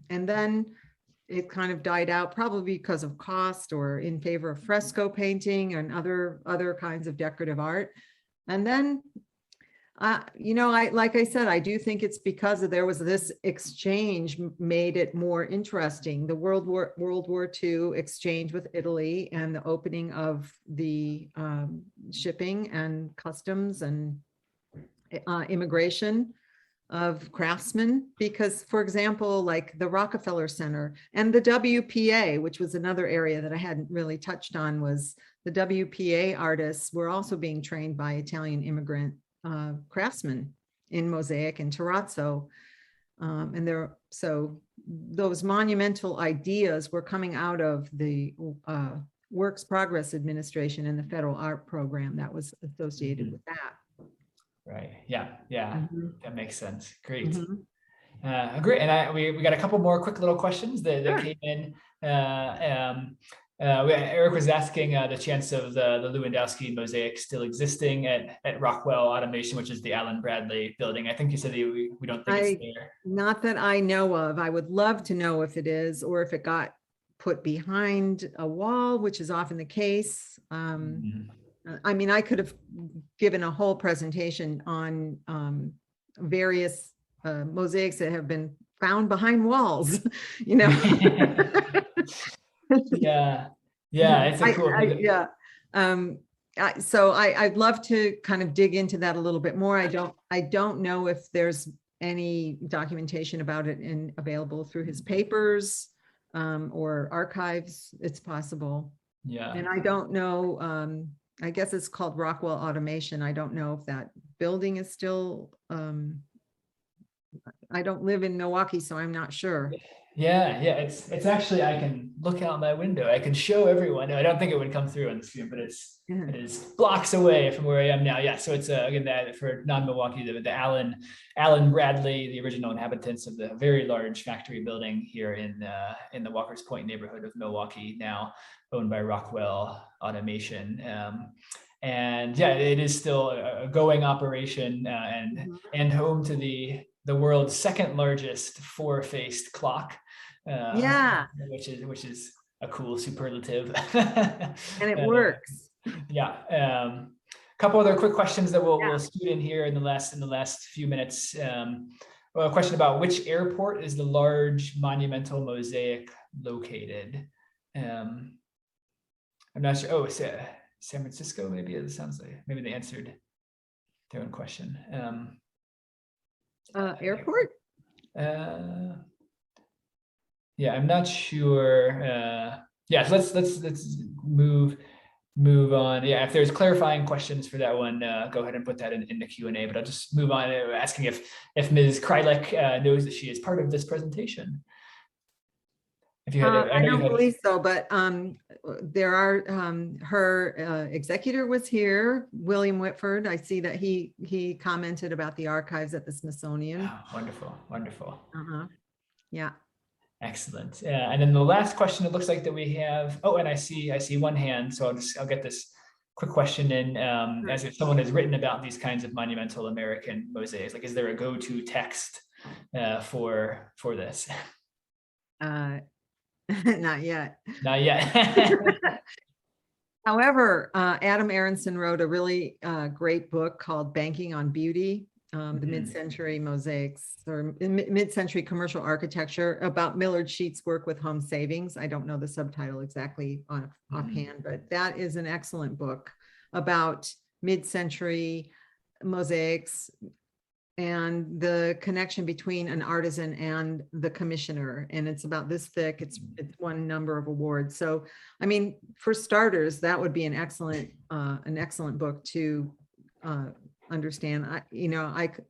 and then it kind of died out, probably because of cost or in favor of fresco painting and other kinds of decorative art. And then, like I said, I do think it's because there was this exchange made it more interesting. The World War II exchange with Italy and the opening of the shipping and customs and immigration of craftsmen, because, for example, like the Rockefeller Center and the WPA, which was another area that I hadn't really touched on, was the WPA artists were also being trained by Italian immigrant craftsmen in mosaic and terrazzo. So those monumental ideas were coming out of the Works Progress Administration and the federal art program that was associated with that. Right. Yeah. That makes sense. Great. Great. And we got a couple more quick little questions that came in. Eric was asking the chance of the Lewandowski mosaic still existing at Rockwell Automation, which is the Allen Bradley building. I think you said we don't think it's there. Not that I know of. I would love to know if it is, or if it got put behind a wall, which is often the case. I mean, I could have given a whole presentation on various mosaics that have been found behind walls, Yeah, it's a cool. I'd love to kind of dig into that a little bit more. I don't know if there's any documentation about it available through his papers or archives. It's possible. Yeah. And I don't know, I guess it's called Rockwell Automation. I don't know if that building is still, I don't live in Milwaukee, so I'm not sure. Yeah, it's actually, I can look out my window. I can show everyone. I don't think it would come through on the screen, but it is blocks away from where I am now. Yeah, so it's again, that for non-Milwaukee, the Allen Bradley, the original inhabitants of the very large factory building here in the Walker's Point neighborhood of Milwaukee, now owned by Rockwell Automation. And yeah, it is still a going operation and home to the world's second largest four-faced clock. Yeah, which is a cool superlative. and it works. Yeah. A couple other quick questions that we'll scoot in here in the last few minutes. Well, a question about which airport is the large monumental mosaic located? I'm not sure. Oh, it's San Francisco, maybe. It sounds like maybe they answered their own question. Airport? Yeah, I'm not sure. Yeah, so let's move on. Yeah, if there's clarifying questions for that one, go ahead and put that in the Q&A. But I'll just move on asking if Ms. Kreilick knows that she is part of this presentation. If you had, I don't believe so, but there are her executor was here, William Whitford. I see that he commented about the archives at the Smithsonian. Oh, wonderful. Yeah. Excellent. And then the last question, it looks like that we have, oh, and I see one hand, so I'll get this quick question in, as if someone has written about these kinds of monumental American mosaics. Like, is there a go-to text for this? Not yet. Not yet. However, Adam Aronson wrote a really great book called Banking on Beauty, the mid-century mosaics or mid-century commercial architecture, about Millard Sheets' work with home savings. I don't know the subtitle exactly offhand, but that is an excellent book about mid-century mosaics and the connection between an artisan and the commissioner. And it's about this thick. It's won a number of awards. So, I mean, for starters, that would be an excellent book to understand.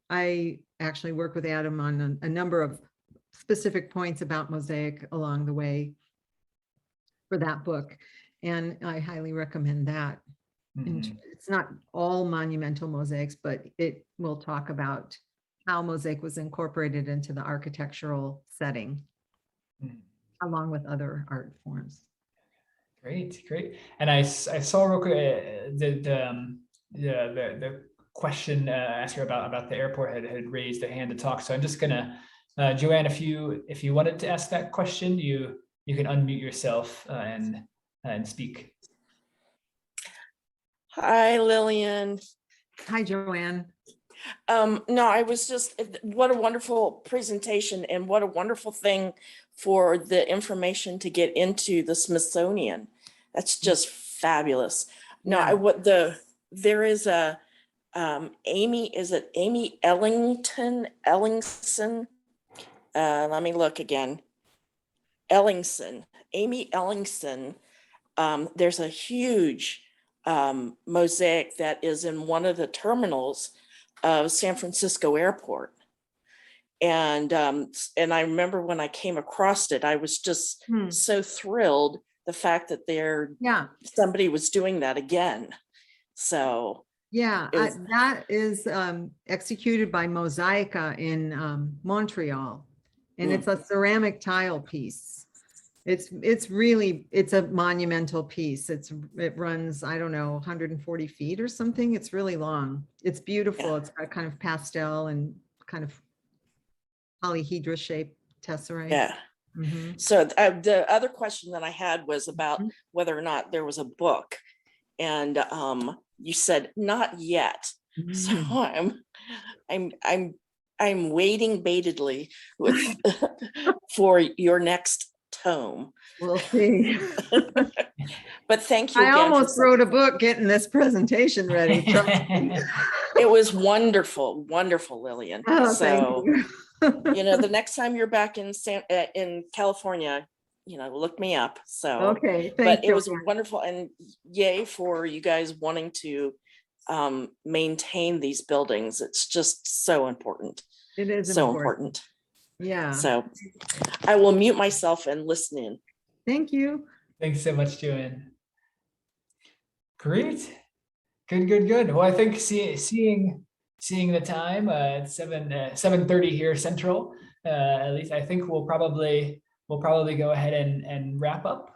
I actually work with Adam on a number of specific points about mosaic along the way for that book. And I highly recommend that. It's not all monumental mosaics, but it will talk about how mosaic was incorporated into the architectural setting along with other art forms. Great. And I saw real quick the question asker about the airport had raised a hand to talk. So I'm just gonna, Joanne, if you wanted to ask that question, you can unmute yourself and speak. Hi, Lillian. Hi, Joanne. No, I was just, what a wonderful presentation and what a wonderful thing for the information to get into the Smithsonian. That's just fabulous. No, there is a, is it Amy Ellingson? Let me look again. Amy Ellingson. There's a huge mosaic that is in one of the terminals of San Francisco Airport. And I remember when I came across it, I was just so thrilled the fact that somebody was doing that again. So that is executed by Mosaica in Montreal, and it's a ceramic tile piece. It's really a monumental piece. It runs, I don't know, 140 feet or something. It's really long. It's beautiful. Yeah. It's got kind of pastel and kind of polyhedra shaped tesserae. Yeah. So the other question that I had was about whether or not there was a book, and you said not yet. So I'm waiting baitedly for your next tome. We'll see. But thank you I again. almost wrote a book getting this presentation ready. Trust me. It was wonderful, wonderful, Lillian. Oh, So, thank you. the next time you're back in California, look me up. So, Okay, but thank it you. was wonderful, and yay for you guys wanting to maintain these buildings. It's just so important. It is So important. important. Yeah. So I will mute myself and listen in. Thank you. Thanks so much, Joanne. Great. Good. Well, I think seeing the time, it's 7:30 here Central. At least I think we'll probably go ahead and wrap up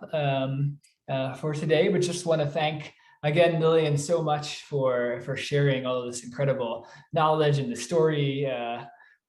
for today. But just want to thank again Lillian so much for sharing all of this incredible knowledge and the story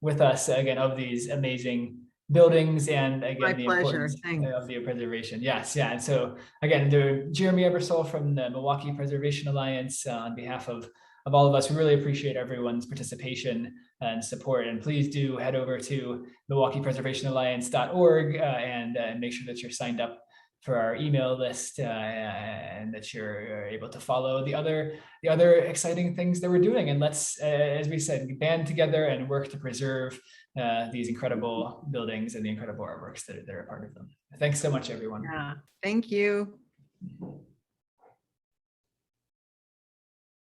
with us again of these amazing buildings, and again My the pleasure. importance Thanks. of the preservation. Yes, yeah. And so again, to Jeremy Ebersole from the Milwaukee Preservation Alliance, on behalf of all of us, we really appreciate everyone's participation and support. And please do head over to MilwaukeePreservationAlliance.org and make sure that you're signed up for our email list and that you're able to follow the other exciting things that we're doing. And let's, as we said, band together and work to preserve these incredible buildings and the incredible artworks that are a part of them. Thanks so much, everyone. Yeah. Thank you.